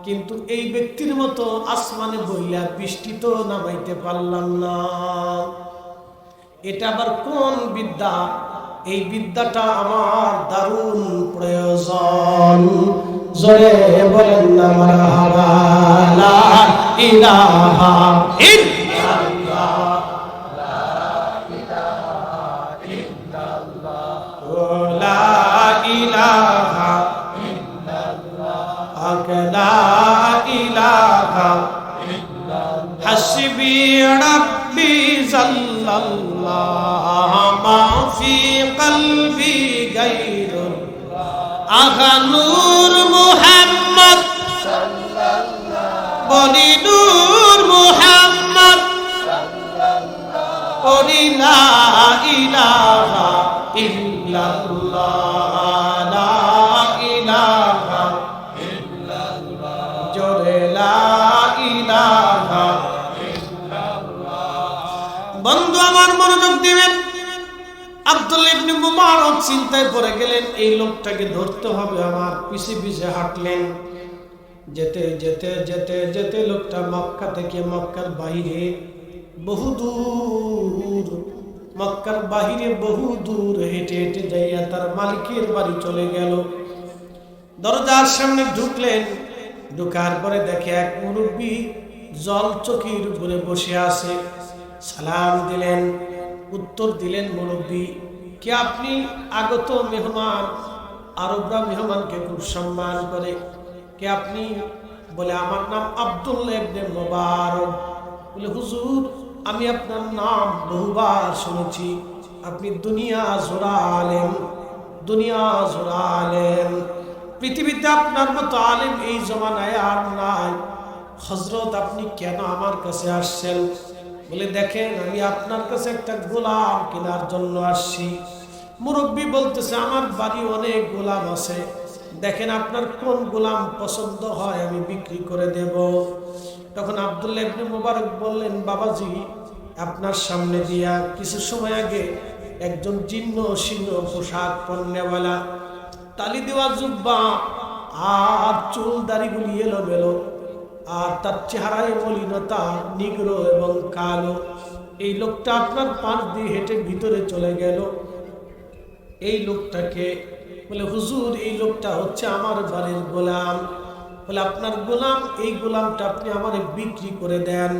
কিন্তু এই ব্যক্তির মতো আসমানে বইলা বৃষ্টি তো নামাইতে পারলাম না। এটা আবার কোন বিদ্যা? এই বিদ্যাটা আমার দারুণ প্রয়োজন। জোরে বলেন না মারহাবা। লা ইলাহা ইল্লাল্লাহ, লা ইলাহা ইল্লাল্লাহ, লা ইলাহা ইল্লাল্লাহ, লা ইলাহা ইল্লাল্লাহ, হাসবি রাব্বি জাল্লাল্লাহ, মা ফি কলবি গায়রুল্লাহ, আহা নূর মুহাম্মদ সাল্লাল্লাহ, বলি নূর মুহাম্মদ সাল্লাল্লাহ, বলি লা ইলাহা ইল্লাল্লাহ, লা ইলাহা ইল্লাল্লাহ, জোরে লা ইলাহা ইল্লাল্লাহ। বন্ধু আমার মনোযোগ দিবেন। আব্দুল্লাহ ইবনে মুবারক চিন্তায় পড়ে গেলেন, এই লোকটাকে ধরতে হবে। আমার পিছে পিছে হাঁটলেন। যেতে যেতে যেতে যেতে লোকটা মক্কা থেকে, মক্কার বাইরে বহু দূর, মক্কার বাইরে বহু দূর হেঁটে হেঁটে যাইয়া তার মালিকের বাড়ি চলে গেল। দরজার সামনে ঢুকলেন, ঢুকার পরে দেখে এক মুরব্বী জল চকির উপরে বসে আছে। সালাম দিলেন, উত্তর দিলেন, মুরব্বী কে আপনি? আগত মেহমান। আরবরা মেহমানকে খুব সম্মান করে। কে আপনি? বলে আমার নাম আব্দুল্লাহ ইবনে মুবারক। বলে হুজুর, আমি আপনার নাম বহুবার শুনেছি, আপনি দুনিয়া জোড়া আলেম, দুনিয়া জোড়া আলেম। পৃথিবীতে আপনার মতো আলেম এই জমানায় আর নাই। হযরত আপনি কেন আমার কাছে আসছেন? বলে দেখেন, আমি আপনার কাছে একটা গোলাম কেনার জন্য আসছি। মুরব্বী বলতেছে, আমার বাড়ি অনেক গোলাম আছে, দেখেন আপনার কোন গোলাম পছন্দ হয় আমি বিক্রি করে দেব। তখন আব্দুল্লাহ ইবনে মুবারক বললেন, বাবাজি, আপনার সামনে দিয়া কিছু সময় আগে একজন জীর্ণ শীর্ণ পোশাক পরনেওয়ালা, তালি দেওয়া জুব্বা আর চুল দাড়িগুলি এলোমেলো, আর তার চেহারায় মলিনতা, নিগ্র এবং কালো, এই লোকটা আপনার পাশ দিয়ে হেঁটে ভিতরে চলে গেল। এই লোকটাকে বলে, হুজুর, এই লোকটা হচ্ছে আমার বাড়ির গোলাম। বলে আপনার গোলাম? এই গোলামটা আপনি আমারে বিক্রি করে দেন।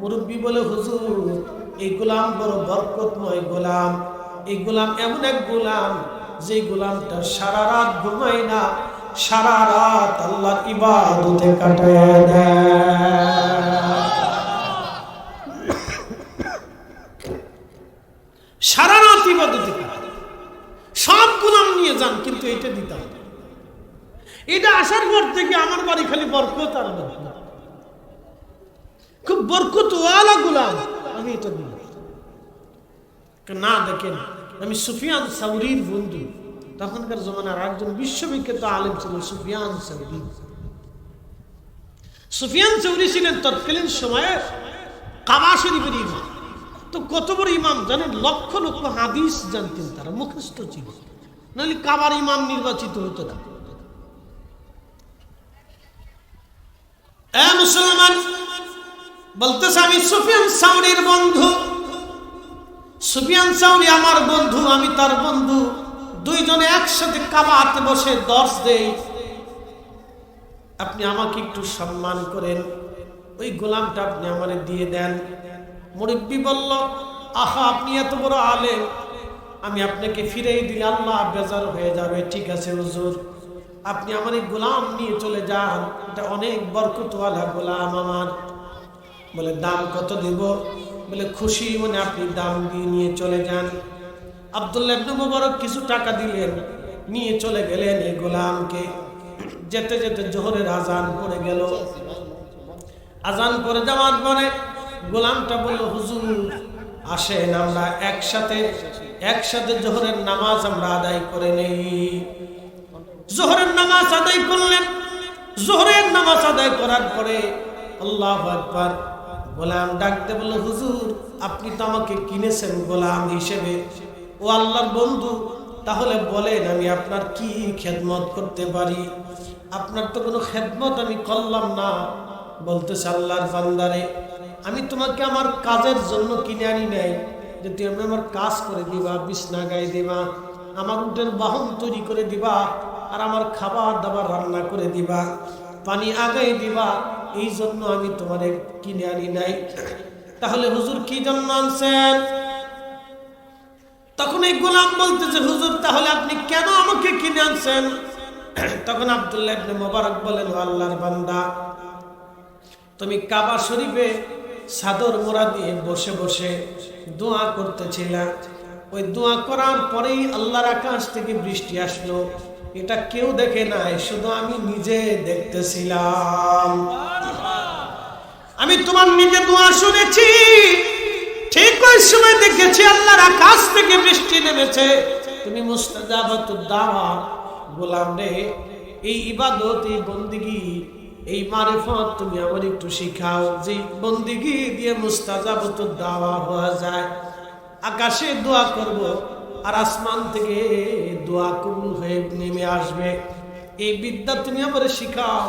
মুরব্বী বলে, হুজুর, এই গোলাম বড় বরকতময় গোলাম। এই গোলাম এমন এক গোলাম, যে গোলামটা সারা রাত ঘুমায় না, সারা রাত আল্লাহর ইবাদতে কাটায় দেয়। সারা রাত ইবাদতে কাটায়। সব গোলাম নিয়ে যান, কিন্তু এটা দিতাম। এটা আসার পর থেকে আমার বাড়ি খালি বরকত আর বরকত, খুব বরকতওয়ালা গোলাম, আমি এটা দিই না। দেখেন, আমি সুফিয়ান সাউরির বন্ধু, তখনকার জমানার একজন বিশ্ববিখ্যাত আলেম ছিলেন সুফিয়ান সাউরি। সুফিয়ান সাউরি ছিলেন তৎকালীন সময়ে কাবা শরীফের ইমাম। তো কত বড় ইমাম জানেন, লক্ষ লক্ষ হাদিস জানতেন, তারা মুখস্থ ছিল, নাহলে কাবার ইমাম নির্বাচিত হতো না। মুসলমান বলতেছে, আমি সুফিয়ান সাউরির বন্ধু, সুফিয়ান সাউরি আমার বন্ধু, আমি তার বন্ধু, দুইজনে একসাথে কাবাতে বসে দর্শ দেই। আপনি আমাকে একটু সম্মান করেন, ওই গোলামটা আপনি আমারে দিয়ে দেন। মুরব্বি বলল, আহা আপনি এত বড় আলেম, আমি আপনাকে ফিরিয়ে দিলে আল্লাহ বেজার হয়ে যাবে। ঠিক আছে হুজুর, আপনি আমার এই গোলাম নিয়ে চলে যান, এটা অনেক বরকতওয়ালা গোলাম আমার। বলে দাম কত দিব? বলে খুশি মনে আপনি দাম দিয়ে নিয়ে চলে যান। আব্দুল্লাহ ইবনে মুবারক কিছু টাকা দিলেন, নিয়ে চলে গেলেন এই গোলামকে। যেতে যেতে জোহরের আজান পড়ে গেল। আজান পড়ে যাওয়ার পরে গোলামটা বলল, হুজুর আসেন আমরা একসাথে জোহরের নামাজ আমরা আদায় করে নেই। জোহরের নামাজ আদায় করলেন। জোহরের নামাজ আদায় করার পরে আল্লাহু আকবার, গোলাম ডাকতে বলল, হুজুর আপনি তো আমাকে কিনেছেন গোলাম হিসেবে, ও আল্লাহর বন্ধু, তাহলে বলেন আমি আপনার কি খেদমত করতে পারি? আপনার তো কোনো খেদমত আমি করলাম না। বলতেছে, আল্লাহর বান্দারে, আমি তোমাকে আমার কাজের জন্য কিনে আনি নাই যে তুমি আমার কাজ করে দিবা, বিছনা গায়ে দিবা, আমার উটের বাহন তৈরি করে দিবা, আর আমার খাবার দাবার রান্না করে দিবা, পানি আগাই দিবা, এই জন্য আমি তোমারে কিনে আনি নাই। তাহলে হুজুর কি জন্য আনছেন? তখন এই গোলাম বলতেছে, হুজুর তাহলে আপনি কেন আমাকে কিনে আনছেন? তখন আব্দুল্লাহ ইবনে মুবারক বলেন, আল্লাহর বান্দা, তুমি কাবা শরীফে চাদর মোড়া দিয়ে বসে বসে দোয়া করতেছিলা। ওই দোয়া করার পরেই আল্লাহর আকাশ থেকে বৃষ্টি আসলো। এটা কেউ দেখে নাই, শুধু আমি নিজে দেখতেছিলাম। আমি তোমার নিজে দোয়া শুনেছি, ঠিক ওই সময় দেখেছি আল্লাহর আকাশ থেকে বৃষ্টি নেমেছে। তুমি মুস্তাজাবাতুদ দাওয়া গোলাম রে, এই ইবাদত, এই বন্দিগি, এই মারিফত তুমি আমার একটু শিখাও, যে বন্দিগি দিয়ে মুস্তাজাবাতুদ দাওয়া হওয়া যায়। আকাশে দোয়া করব আর আসমান থেকে দোয়া কবুল হয়ে নেমে আসবে, এই বিদ্যা তুমি আমার শিখাও।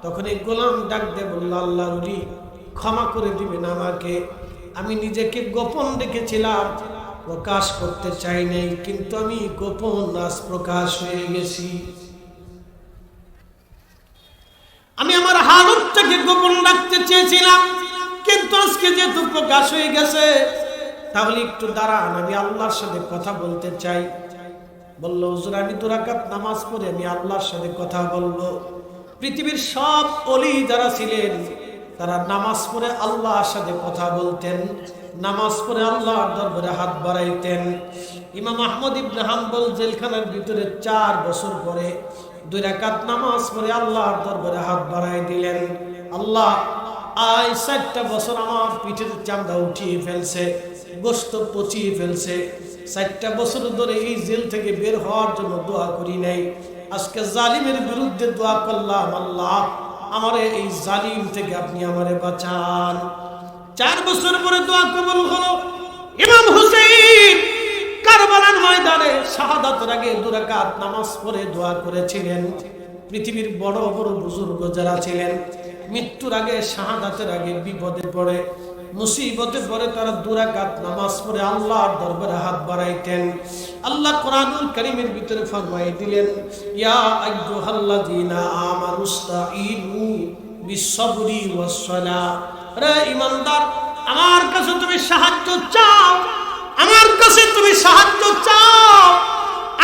তখন এই গোলাম ডাক দিয়ে বলল, আল্লাহর ওলি ক্ষমা করে দিবেন আমাকে, আমি নিজেকে গোপন রেখেছিলাম, প্রকাশ করতে চাই নাই, কিন্তু আমি গোপন আজ প্রকাশ হয়ে গেছি। আমি আমার হালতটাকে গোপন রাখতে চেয়েছিলাম, কিন্তু আজকে যেহেতু প্রকাশ হয়ে গেছে, তাহলে একটু দাঁড়ান, আমি আল্লাহর সাথে কথা বলতে চাই। বলল, হুজুর আমি 2 রাকাত নামাজ পড়ে আমি আল্লাহর সাথে কথা বলবো। পৃথিবীর সব ওলি যারা ছিলেন তারা নামাজ পড়ে আল্লাহর সাথে কথা বলতেন, নামাজ পড়ে আল্লাহর দরবারে হাত বাড়াইতেন। ইমাম আহমদ ইবনে হাম্বল জেলখানার ভিতরে 4 বছর পরে 2 রাকাত নামাজ পড়ে আল্লাহর দরবারে হাত বাড়াই দিলেন। আল্লাহ, আজ 4টা বছর আমার পিঠের চামড়া উঠিয়ে ফেলছে, গোশত পচিয়ে ফেলছে। 4টা বছর ধরে এই জেল থেকে বের হওয়ার জন্য দোয়া করি নাই, আজকে জালিমের বিরুদ্ধে দোয়া করলাম, আল্লাহ আমার এই জালিম থেকে আপনি আমারে বাঁচান। 4 বছর পরে দোয়া কবুল হলো। ইমাম হুসাইন কারবালার ময়দানে শাহাদাতের আগে 2 রাকাত নামাজ পড়ে দোয়া করেছিলেন। পৃথিবীর বড় বড় বুজুর্গ যারা ছিলেন, মৃত্যুর আগে, শাহাদাতের আগে বিপদে পড়ে, মুসিবতে পড়ে, তারা 2 রাকাত নামাজ পড়ে আল্লাহর দরবারে হাত বাড়াইতেন। আল্লাহ কোরআনুল কারীমের ভিতরে ফরমাই দিলেন, ইয়া আইয়ুহাল্লাযীনা আমানুস্তাঈনু বিসসবরি ওয়াসসালাহ। রে ঈমানদার, আমার কাছে তুমি সাহায্য চাও, আমার কাছে তুমি সাহায্য চাও,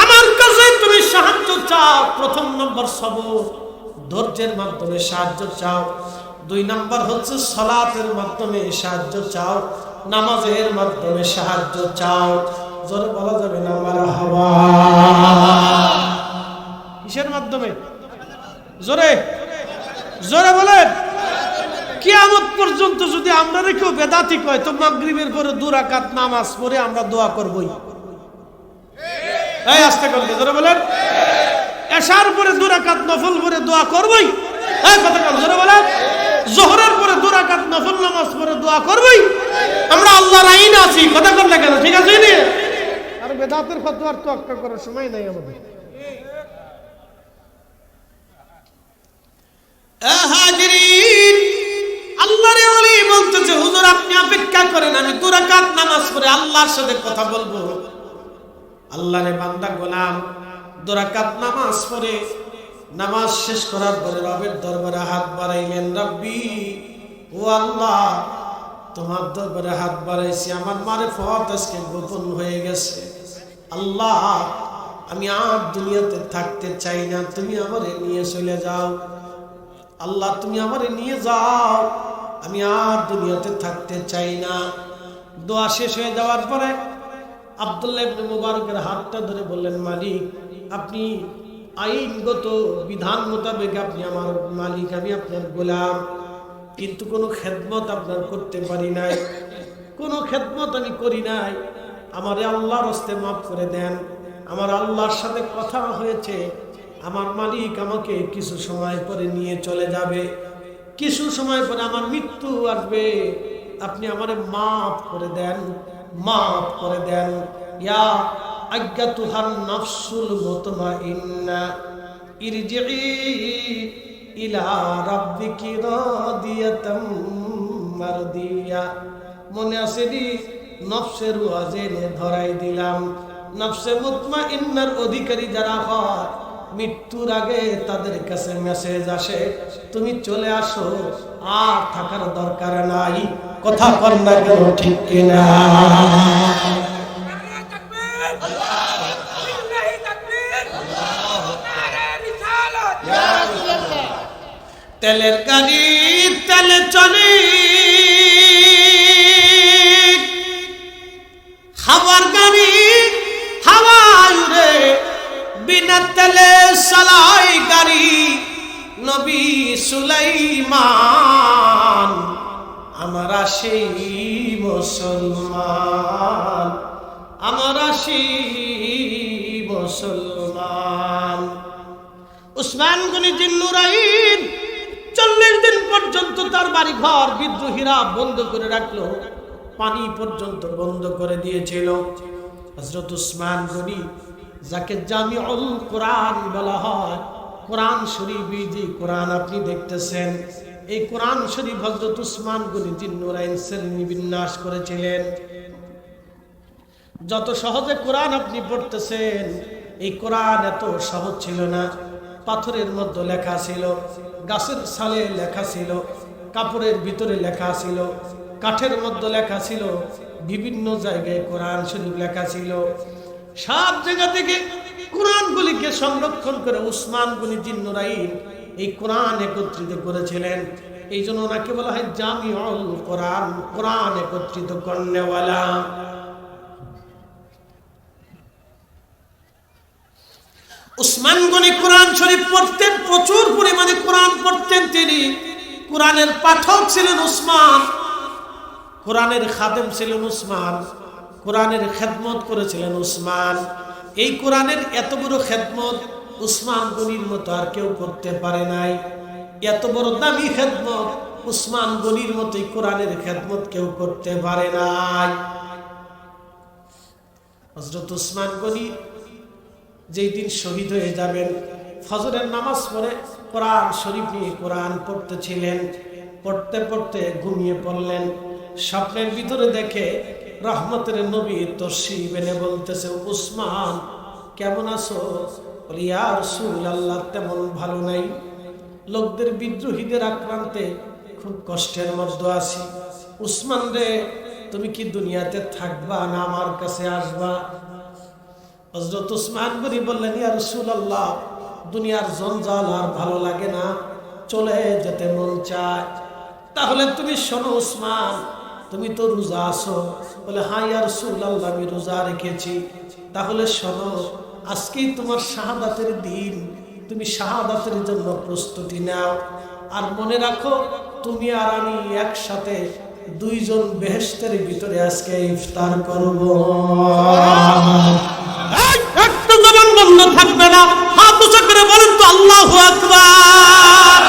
আমার কাছে তুমি সাহায্য চাও। 1 নম্বর সবর, ধৈর্যের মাধ্যমে সাহায্য চাও। 2 নম্বর হচ্ছে সালাতের মাধ্যমে সাহায্য চাও, নামাজের মাধ্যমে সাহায্য চাও। জোরে বলা যাবে না মারহাবা? কিসের মাধ্যমে? জোরে জোরে বলেন। কিয়ামত পর্যন্ত যদি আমরা কেউ বেদাতি কয়, তো মাগরিবের পরে 2 রাকাত নামাজ পড়ে আমরা দোয়া করবই। এই আস্তে করে জোরে বলেন। এশার পরে 2 রাকাত নফল পড়ে দোয়া করবই। এই কথা বল জোরে বলেন। যোহরের পরে 2 রাকাত নফল নামাজ পড়ে দোয়া করবই। আমরা আল্লাহর আইন আছি, কথা বল না কেন? ঠিক আছে নি? আর বেদাতের ফতোয়ার তোয়াক্কা করার সময় নাই আমাদের। হাজিরিন, আল্লাহর ওলি বলতেছে হুজুর আপনি অপেক্ষা করেন, আমি 2 রাকাত নামাজ পড়ে আল্লাহর সাথে কথা বলবো। আল্লাহরে বান্দা গোলাম 2 রাকাত নামাজ পড়ে নামাজ শেষ করার পরে রবের দরবারে হাত বাড়াইলেন। রব্বি, ও আল্লাহ, তোমার দরবারে হাত বাড়াইছি, আমার মারিফত আজকে গোপন হয়ে গেছে। আল্লাহ, আমি আর দুনিয়াতে থাকতে চাই না, তুমি আমারে নিয়ে চলে যাও। আল্লাহ, তুমি আমারে নিয়ে যাও, আমি আর দুনিয়াতে থাকতে চাই না। দোয়া শেষ হয়ে যাওয়ার পরে আব্দুল্লাহ ইবনে মুবারকের হাতটা ধরে বললেন, মালিক, আপনি আইনগত বিধান মোতাবেক আপনি আমার মালিক, আমি আপনার গোলাম, কিন্তু কোনো খেদমত আপনার করতে পারি নাই, কোনো খেদমত আমি করি নাই। আমারে আল্লাহর হস্তে মাফ করে দেন। আমার আল্লাহর সাথে কথা হয়েছে, আমার মালিক আমাকে কিছু সময় পরে নিয়ে চলে যাবে, কিছু সময় পরে আমার মৃত্যু আসবে, আপনি আমারে মাফ করে দেন, মাফ করে দেন। ইয়া আজ্ঞাতুহান নাফসুল মুতমাইন্না ইরজিই ইলা রাব্বিকি রাদিয়াতাম মারদিয়া। মনে আছে নি? নফসের ওয়াজেনে ধরাই দিলাম, নফসে মুতমাইন্নার অধিকারী যারা হয় মৃত্যুর আগে তাদের কাছে মেসেজ আসে, তুমি চলে আসো, আর থাকার দরকার নাই। কথা কর না কেন? ঠিক কিনা? তেলের গাড়ি তেলে চলে, খাবার গাড়ি হাওয়ায় উড়ে, বিনা তেলে চালাই গাড়ি নবী সুলাইমান। আমরা সেই মুসলমান, আমরা সেই মুসলমান। উসমান গনি জিন্নুরাইন 40 দিন পর্যন্ত তার বাড়ি ঘর বিদ্রোহীরা বন্ধ করে রাখলো, পানি পর্যন্ত বন্ধ করে দিয়েছিল। হযরত উসমান গনি, যাকে জামিউল কোরআন বলা হয়, কোরআন শরীফ, যে কোরআন আপনি দেখতেছেন, এই কোরআন শরীফ হযরত উসমান গনি জিন্নুরাইন শ্রেণী বিন্যাস করেছিলেন। যত সহজে কোরআন আপনি পড়তেছেন, এই কোরআন এত সহজ ছিল না। পাথরের মধ্যে লেখা ছিল, গাছের ছালে লেখা ছিল, কাপড়ের ভিতরে লেখা ছিল, কাঠের মধ্যে লেখা ছিল, বিভিন্ন জায়গায় কোরআন শরীফ লেখা ছিল। সব জায়গা থেকে কোরআনগুলিকে সংরক্ষণ করে উসমান গনি জিন্নুরাইন এই কোরআন একত্রিত করেছিলেন। এই জন্য ওনাকে বলা হয় জামিউল কোরআন, কোরআন একত্রিত করনেওয়ালা। উসমান গনি কোরআন শরীফ পড়তেন, প্রচুর পরিমাণে কোরআন পড়তেন তিনি। কোরআনের পাঠক ছিলেন উসমান, কোরআনের খাদেম ছিলেন উসমান, কোরআনের খেদমত করেছিলেন উসমান। এই কোরআনের এত বড় খেদমত উসমান গনির মতো আর কেউ করতে পারে নাই। এত বড় দামি খেদমত উসমান গনির মতোই কোরআনের খেদমত কেউ করতে পারে নাই। হযরত উসমান গনি যেই দিন শহীদ হয়ে যাবেন, ফজরের নামাজ পড়ে কোরআন শরীফ নিয়ে কোরআন পড়তেছিলেন। পড়তে পড়তে ঘুমিয়ে পড়লেন। স্বপ্নের ভিতরে দেখে রহমতের নবী তশরিফ এনে বলতেছে, উসমান কেমন আছো? বলি, ইয়া রাসূলুল্লাহ, তেমন ভালো নাই, লোকদের বিদ্রোহীদের আক্রান্তে খুব কষ্টের মধ্যে আছি। উসমান রে, তুমি কি দুনিয়াতে থাকবা না আমার কাছে আসবা? হযরত উসমান গনি বললেন, ইয়া রাসূলুল্লাহ, দুনিয়ার জঞ্জাল আর ভালো লাগে না, চলে যেতে মন চায়। তাহলে তুমি শোনো উসমান, তুমি তো রোজা আছো। বলে, হ্যাঁ ইয়া রাসূলুল্লাহ, আমি রোজা রেখেছি। তাহলে শোনো, আজকেই তোমার শাহাদাতের দিন, তুমি শাহাদাতের জন্য প্রস্তুতি নাও। আর মনে রাখো, তুমি আর আমি একসাথে দুইজন বেহেশতের ভিতরে আজকে ইফতার করব। বন্ধ থাকবে না। হাত উঁচু করে বলেন তো আল্লাহু আকবার।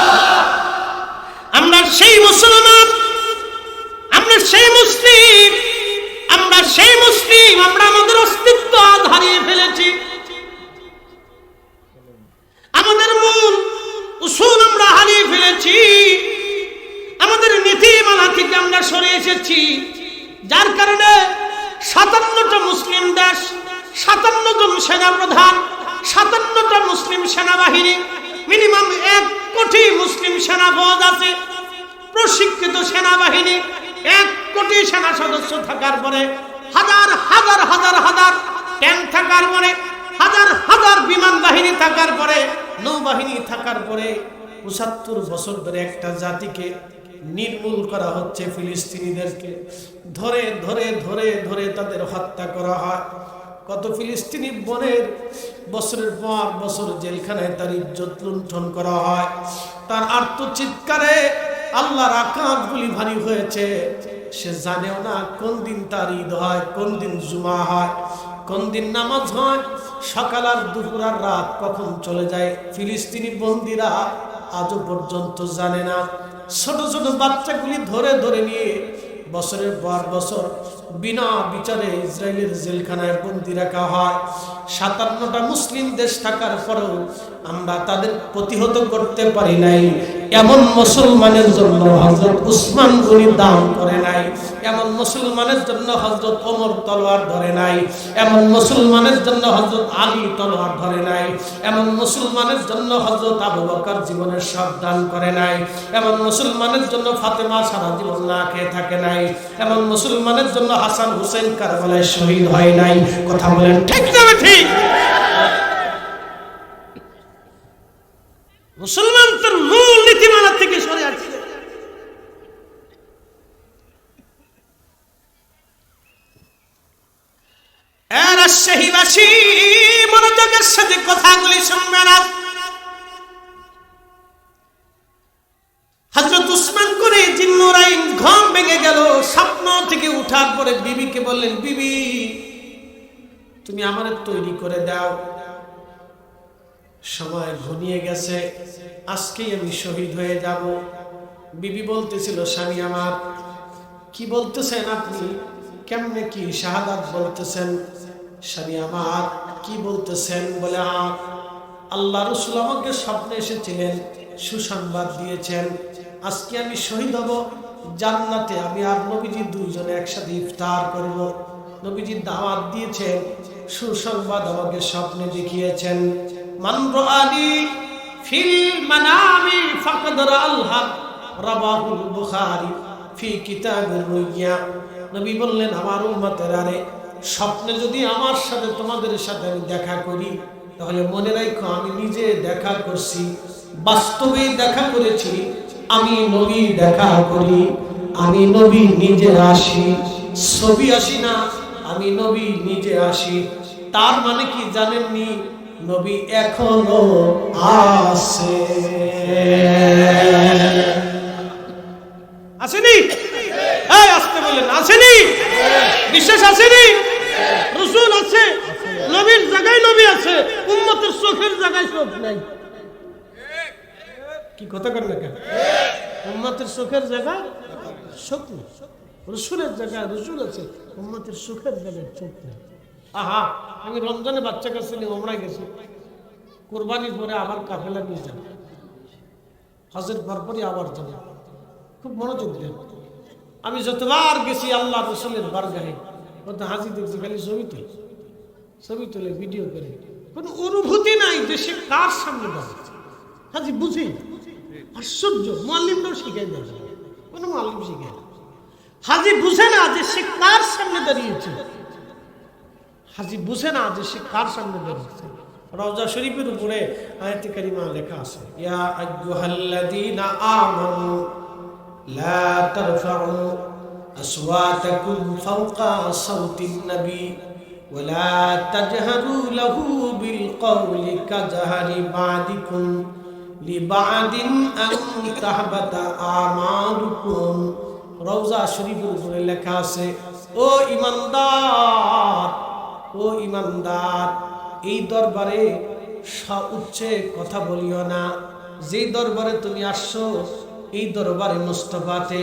আমরা সেই মুসলমান, আমরা সেই মুসলিম, আমরা সেই মুসলিম, আমরা আমাদের অস্তিত্ব হারিয়ে ফেলেছি। আমাদের মূল উসুল আমরা হারিয়ে ফেলেছি, আমাদের নীতিমালা থেকে আমরা সরে এসেছি, যার কারণে 57টা মুসলিম দেশ, 57 জন সেনাপ্রধান, 57টা মুসলিম সেনাবাহিনী, মিনিমাম 1 কোটি মুসলিম সেনা ফৌজ আছে, প্রশিক্ষিত সেনাবাহিনী, 1 কোটি সেনা সদস্য থাকার পরে, হাজার হাজার হাজার হাজার ট্যাঙ্ক থাকার পরে, হাজার হাজার বিমান বাহিনী থাকার পরে, নৌবাহিনী থাকার পরে 75 বছর ধরে একটা জাতিকে নির্মূল করা হচ্ছে। ফিলিস্তিনিদেরকে ধরে ধরে ধরে ধরে তাদের হত্যা করা হয়। কত ফিলিস্তিনি বোনের বছরের পর বছর জেলখানায় তার ইজ্জত লুণ্ঠন করা হয়। তার আর্তচিৎকারে আল্লাহর আকাশগুলি ভারী হয়েছে। সে জানেও না কোন দিন তার ঈদ হয়, কোন দিন জুমা হয়, কোন দিন নামাজ হয়, সকাল আর দুপুর আর রাত কখন চলে যায় ফিলিস্তিনি বন্দীরা আজও পর্যন্ত জানে না। ছোট ছোট বাচ্চাগুলি ধরে ধরে নিয়ে বছরের পর বছর বিনা বিচারে ইসরায়েলের জেলখানায় বন্দী রাখা হয়। 57টা মুসলিম দেশ থাকার পরেও আমরা তাদের প্রতিহত করতে পারি নাই। এমন মুসলমানের জন্য হযরত উসমান গনি দান করে নাই, এমন মুসলমানের জন্য হযরত ওমর তলোয়ার ধরে নাই, এমন মুসলমানের জন্য হযরত আলী তলোয়ার ধরে নাই, এমন মুসলমানের জন্য হযরত আবু বকর জীবনের সব দান করে নাই, এমন মুসলমানের জন্য ফাতেমা সারা জীবন না খেয়ে থাকে নাই, এমন মুসলমানের জন্য হাসান হুসেন কারবালায় শহীদ হয় নাই। কথা বলেন ঠিক না ঠিক? মুসলমান তার মূল নীতিমালা থেকে সরে আসছে। রাজশাহীবাসী মনোযোগের সাথে কথাগুলি শুনবে না। হযরত উসমান করে জিন্নুরাইন ঘুম ভেঙে গেল। স্বপ্ন থেকে উঠার পরে বিবিকে বললেন, বিবি তুমি আমারে তৈরি করে দাও, সময় ঘনিয়ে গেছে, আজকেই আমি শহীদ হয়ে যাব। বিবি বলতেছিল, স্বামী আমার কি বলতেছেন আপনি, কেমনে কি শাহাদাত বলতেছেন? স্বামী আমার কি বলতেছেন? বলে আল্লাহ রাসূল আমাকে স্বপ্নে এসেছিলেন, সুসংবাদ দিয়েছেন, আজকে আমি শহীদ হব, জান্নাতে আমি আর নবীজি দুইজনে একসাথে ইফতার করব। নবীজি দাওয়াত দিয়েছেন, সুসংবাদ আমাকে স্বপ্নে দেখিয়েছেন। মান রাআনি ফিল মানামি ফাকাদ রাআল হক, রাবাহুল বুখারী ফি কিতাবির রুইয়া। নবী বললেন, আমার উম্মতেরা রে, স্বপ্নে যদি আমার সাথে তোমাদের সাথে আমি দেখা করি, তাহলে মনে রাখো আমি নিজে দেখা করছি, বাস্তবে দেখা করেছি। আমি নবী দেখা করি, আমি নবী নিজে আসি, ছবি আসি না, আমি নবী নিজে আসি। তার মানে কি জানেননি? নবী এখনো আছে। আসেনি? এই আসতে বলেন, আসেনি? বিশ্বাস আসেনি? রাসূল আছে, নবীর জায়গায় নবী আছে, উম্মতের চোখের জায়গায় চোখ নাই। কি কথা করেন না কেন? উম্মতের চোখের জায়গায় চোখ নেই, রাসূলের জায়গায় রাসূল আছে, উম্মতের চোখের জায়গায় চোখ নেই। আহা, আমি রমজানে বাচ্চা কাছে নিয়ে ওমরায় গেছি, কুরবানির পরে আবার কাফেলা নিয়ে যাব, হজের পরপরই আবার যাব। খুব মনোযোগ দেন। আমি যতবার গেছি আল্লাহ রাসূলের বারগাহে, ওটা হাজি দেখছি খালি ছবি তুলে ভিডিও করে, কোনো অনুভূতি নাই যে সে কার সামনে দাঁড়াচ্ছে। হাজি বুঝি, আশ্চর্য, মুআল্লিমরাও শিখাই দেয়, কোনো মুআল্লিম শিখায় না। হাজি বুঝে না যে সে কার সামনে দাঁড়িয়েছে, হাজি বুঝে না যে সে কার সামনে দাঁড়িয়েছে। রওজা শরীফের উপরে আয়াতে কারিমা লেখা আছে, ইয়া আইয়ুহাল্লাযীনা আমানু লা তারফাউ আসওয়াতাকুম ফাওকা সাওতিন নবী ওয়া লা তাজহারু লাহু বিল কওলি কাজহারি বা'দিকুম লিবা'দিন আন তাহবাতা আমালুকুম। রওজা শরীফের উপরে লেখা আছে, ও ইমানদার, ও ইমানদার, এই দরবারে উচ্চে কথা বলিও না। যেই দরবারে তুমি আসছো এই দরবারে মুস্তাফাতে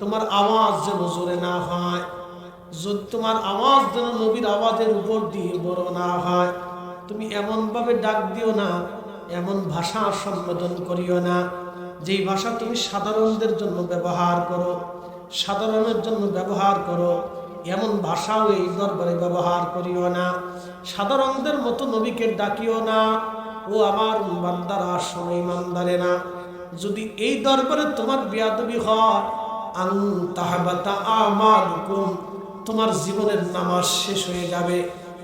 তোমার আওয়াজ যেন জোরে না হয়, যদি তোমার আওয়াজ যেন নবীর আওয়াজের উপর দিয়ে বড় না হয়। তুমি এমন ভাবে ডাক দিও না, এমন ভাষা সম্বোধন করিও না যেই ভাষা তুমি সাধারণদের জন্য ব্যবহার করো, সাধারণের জন্য ব্যবহার করো, এমন ভাষাও এই দরবারে ব্যবহার করিও না। সাধারণদের মতো নবীকে ডাকিও না। ও আমার বান্দারা, শোনো ইমানদারেরা, যদি এই দরবারে তোমার বেয়াদবি হয়, আন তাহবাতা আমালুকুম, তোমার জীবনের নামাজ শেষ হয়ে যাবে,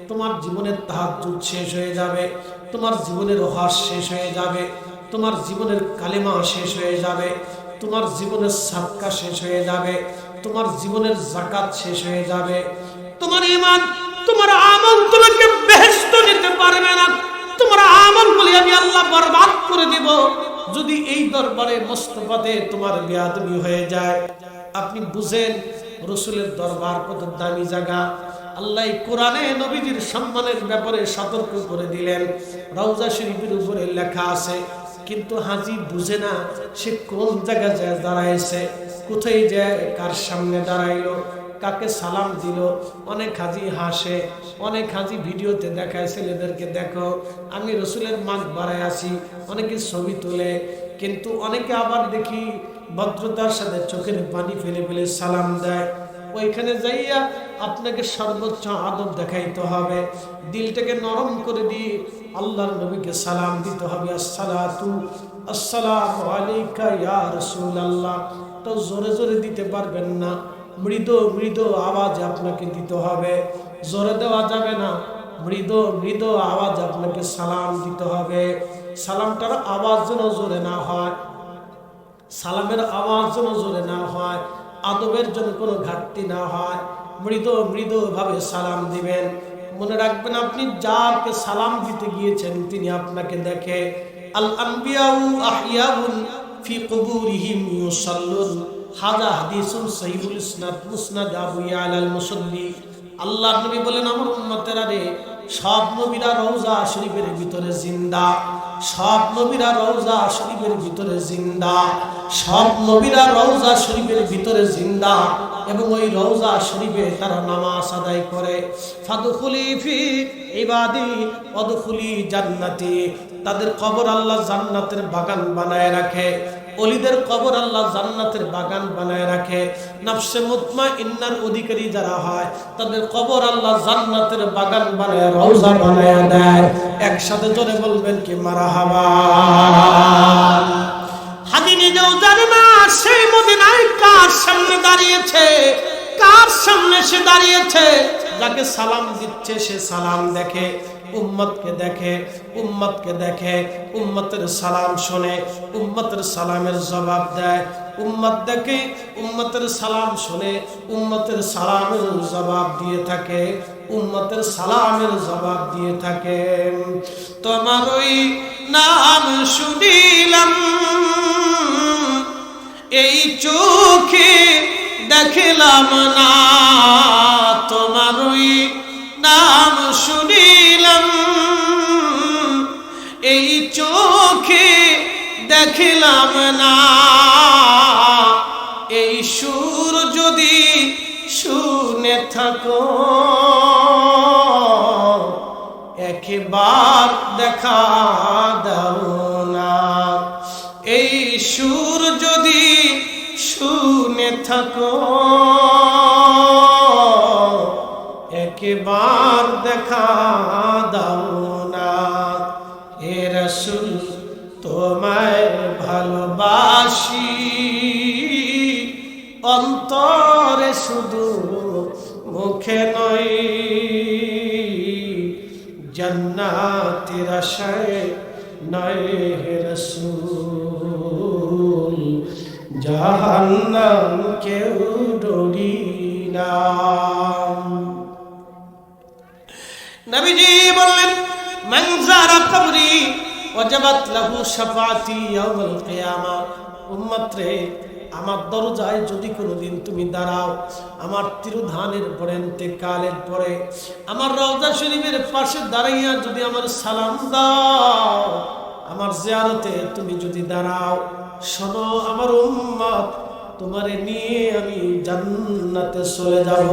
তোমার জীবনের তাহাজ্জুদ শেষ হয়ে যাবে, তোমার জীবনের হজ শেষ হয়ে যাবে, তোমার জীবনের কালেমা শেষ হয়ে যাবে, তোমার জীবনের সাদকা শেষ হয়ে যাবে, তোমার জীবনের যাকাত শেষ হয়ে যাবে। তোমার ঈমান, তোমার আমল তোমাকে বেহেশত নিতে পারবে না। তোমার আমলগুলি আমি আল্লাহ বরবাদ করে দেব যদি এই দরবারে মুস্তাফাতে তোমার বেয়াদবি হয়ে যায়। আপনি বুঝেন রাসূলের দরবার কত দামি জায়গা। আল্লাহ কোরআনে নবীজির সম্মানের ব্যাপারে সতর্ক করে দিলেন। রওজা শরীফের উপরে লেখা আছে, কিন্তু হাজি বুঝে না সে কোন জায়গায় যায় দাঁড়াইছে, কোথায় যায়, কার সামনে দাঁড়াইলো, কাকে সালাম দিল। অনেক হাজি হাসে, অনেক হাজি ভিডিওতে দেখায় ছেলেদেরকে, দেখো আমি রাসূলের মাঝ বাড়ায় আছি, অনেকে ছবি তোলে। কিন্তু অনেকে আবার দেখি ভদ্রতার সাথে চোখের পানি ফেলে ফেলে সালাম দেয়। ওইখানে যাইয়া আপনাকে সর্বোচ্চ আদব দেখাইতে হবে, দিলটাকে নরম করে দিয়ে আল্লাহর নবীকে সালাম দিতে হবে। আসসালাতু আসসালামু আলাইকা ইয়া রাসূলুল্লাহ। তো জোরে জোরে দিতে পারবেন না, মৃদু মৃদু আওয়াজে আপনাকে দিতে হবে, জোরে দেওয়া যাবে না, মৃদু মৃদু আওয়াজে আপনাকে সালাম দিতে হবে। সালামটার আওয়াজ যেন জোরে না হয়, সালামের আওয়াজ যেন জোরে না হয়, আদবের জন্য কোনো ঘাটতি না হয়, মৃদু মৃদু ভাবে সালাম দিবেন। মনে রাখবেন, আপনি যাকে সালাম দিতে গিয়েছেন তিনি আপনাকে দেখে। আল আম্বিয়াউ আহইয়াউন ফি কুবুরিহিম ইউসাল্লুন, হাযা হাদিসুন সহিহুল ইসনাদ মুসনাদ আবু ইয়ালা আল মুসাল্লি। আল্লাহর নবী বলেন, আমার উম্মতেরা রে, সব নবীরা রওজা শরীফের ভিতরে জিন্দা, সব নবীরা রওজা শরীফের ভিতরে জিন্দা, সব নবীরা রওজা শরীফের ভিতরে জিন্দা, এবং ওই রওজা শরীফে তারা নামাজ আদায় করে। ফাদখুলি ফি ইবাদি ওয়াদখুলি জান্নাতি, তাদের কবর আল্লাহ জান্নাতের বাগান বানায় রাখে, ওলিদের কবর আল্লাহ জান্নাতের বাগান বানায় রাখে। নফসে মুতমাইন্নার অধিকারী যারা হয় তাদের কবর আল্লাহ জান্নাতের বাগান বানায়, রওজা বানায় দেয়। একসাথে জোরে বলবেন কি মারহাবা। হাজি নিজেও জানে না সেই মদিনায় কার সামনে দাঁড়িয়েছে, কার সামনে সে দাঁড়িয়েছে। যাকে সালাম দিচ্ছে সে সালাম দেখে, উম্মতকে দেখে, উম্মতকে দেখে, উম্মতের সালাম শোনে, উম্মতের সালামের জবাব দেয়। উম্মত দেখে, উম্মতের সালাম শোনে, উম্মতের সালামের জবাব দিয়ে থাকে, উম্মতের সালামের জবাব দিয়ে থাকে। তোমার ওই নাম শুনিলাম, এই চোখে দেখলাম না, তোমার ওই নাম শুনিলাম, এই চোখে দেখলাম না। এই সুর যদি শুনে থাকো একবার দেখা দাও না। এই সুর যদি শুনে থাকো একবার দেখা দাও না। হে রাসূল তোমায় ভালোবাসি, অন্তরে শুধু মুখে নয়, জান্নাতের আশায় নয় হে রাসূল, জাহান্নাম কেউ ডরি না। নবীজি বললেন, মান যারা কবরি ওয়াজাবাত লাহু শাফাআতি ইয়াউমাল কিয়ামা। উম্মত রে, আমার দরজায় যদি কোনোদিন তুমি দাঁড়াও, আমার তিরুধানের পরে ইন্তেকালের পরে আমার রওজা শরীফের পাশে দাঁড়াইয়া যদি আমার সালাম দাও, আমার জিয়ারতে তুমি যদি দাঁড়াও, শোনো আমার উম্মত, তোমারে নিয়ে আমি জান্নাতে চলে যাব,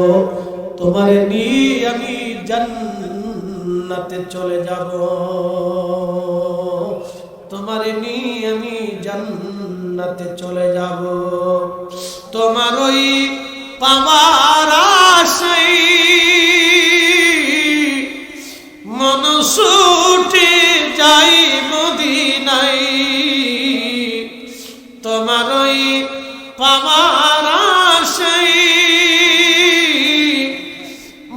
তোমারে নিয়ে আমি জান্নাতে চলে যাব, তোমারে নিয়ে আমি জান্নাতে চলে যাব। তোমার ওই পাওয়ার আশায় মন ছুটে যাই মদিনায়, তোমার ওই পাওয়ার আশায়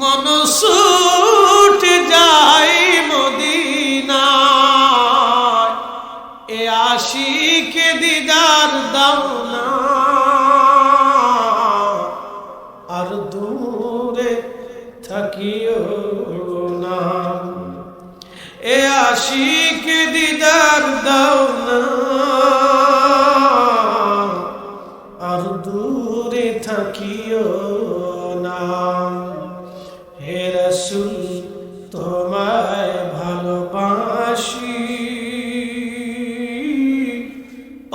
মন ছুটে যাই মদিনায়, এ আশিকে দিদার দাও না আর দূরে থাকিও না, এ আশিকে দিদার দাও না আর দূরে থাকিও না। হে রাসূল তোমায় ভালোবাসি,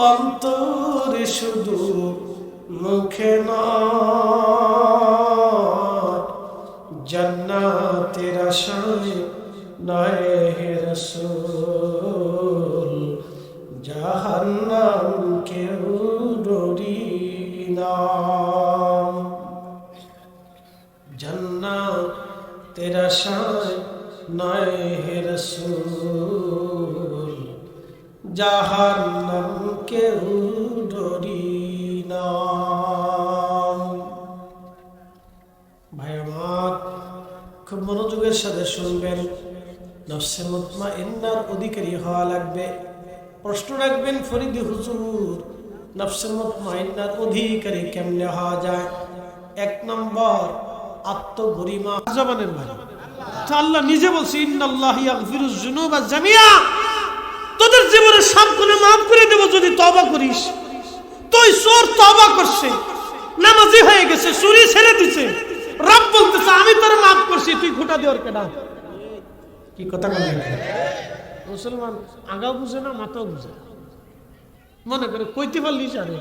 অন্তরে শুধু মুখে নয়, জান্নাতের আশায় নয় হে রাসূল, জাহান্নাম কেউ ডরি না। জান্নাতের আশায় নয় হে রাসূল, জাহান্নাম কেউ ডরি না। ভাই আমার, খুব মনোযোগের সাথে শুনবেন। নফসে মুতমাইন্নার অধিকারী হওয়া লাগবে। প্রশ্ন রাখবেন, ফরিদি হুজুর নফসে মুতমাইন্নার অধিকারী কেমনে হওয়া যায়? 1 নম্বর, আত্মগরিমা। জবানের ভাই, আল্লাহ নিজে বলছে ইন্নাল্লাহা ইয়াগফিরুয যুনুবা জামিআ, তোদের জীবনের সবগুলো মাফ করে দেব যদি তওবা করিস। তুই চোর তওবা করছে, নামাজি হয়ে গেছে, চুরি ছেড়ে দিছে, রব বলতেছে আমি তোর মাফ করছি, তুই খোটা দেওয়ার কেডা? কি কথা বলেন? মুসলমান আগাও বুঝে না, মাথাও বুঝে না, মনে করে কইতে পারলি জানে।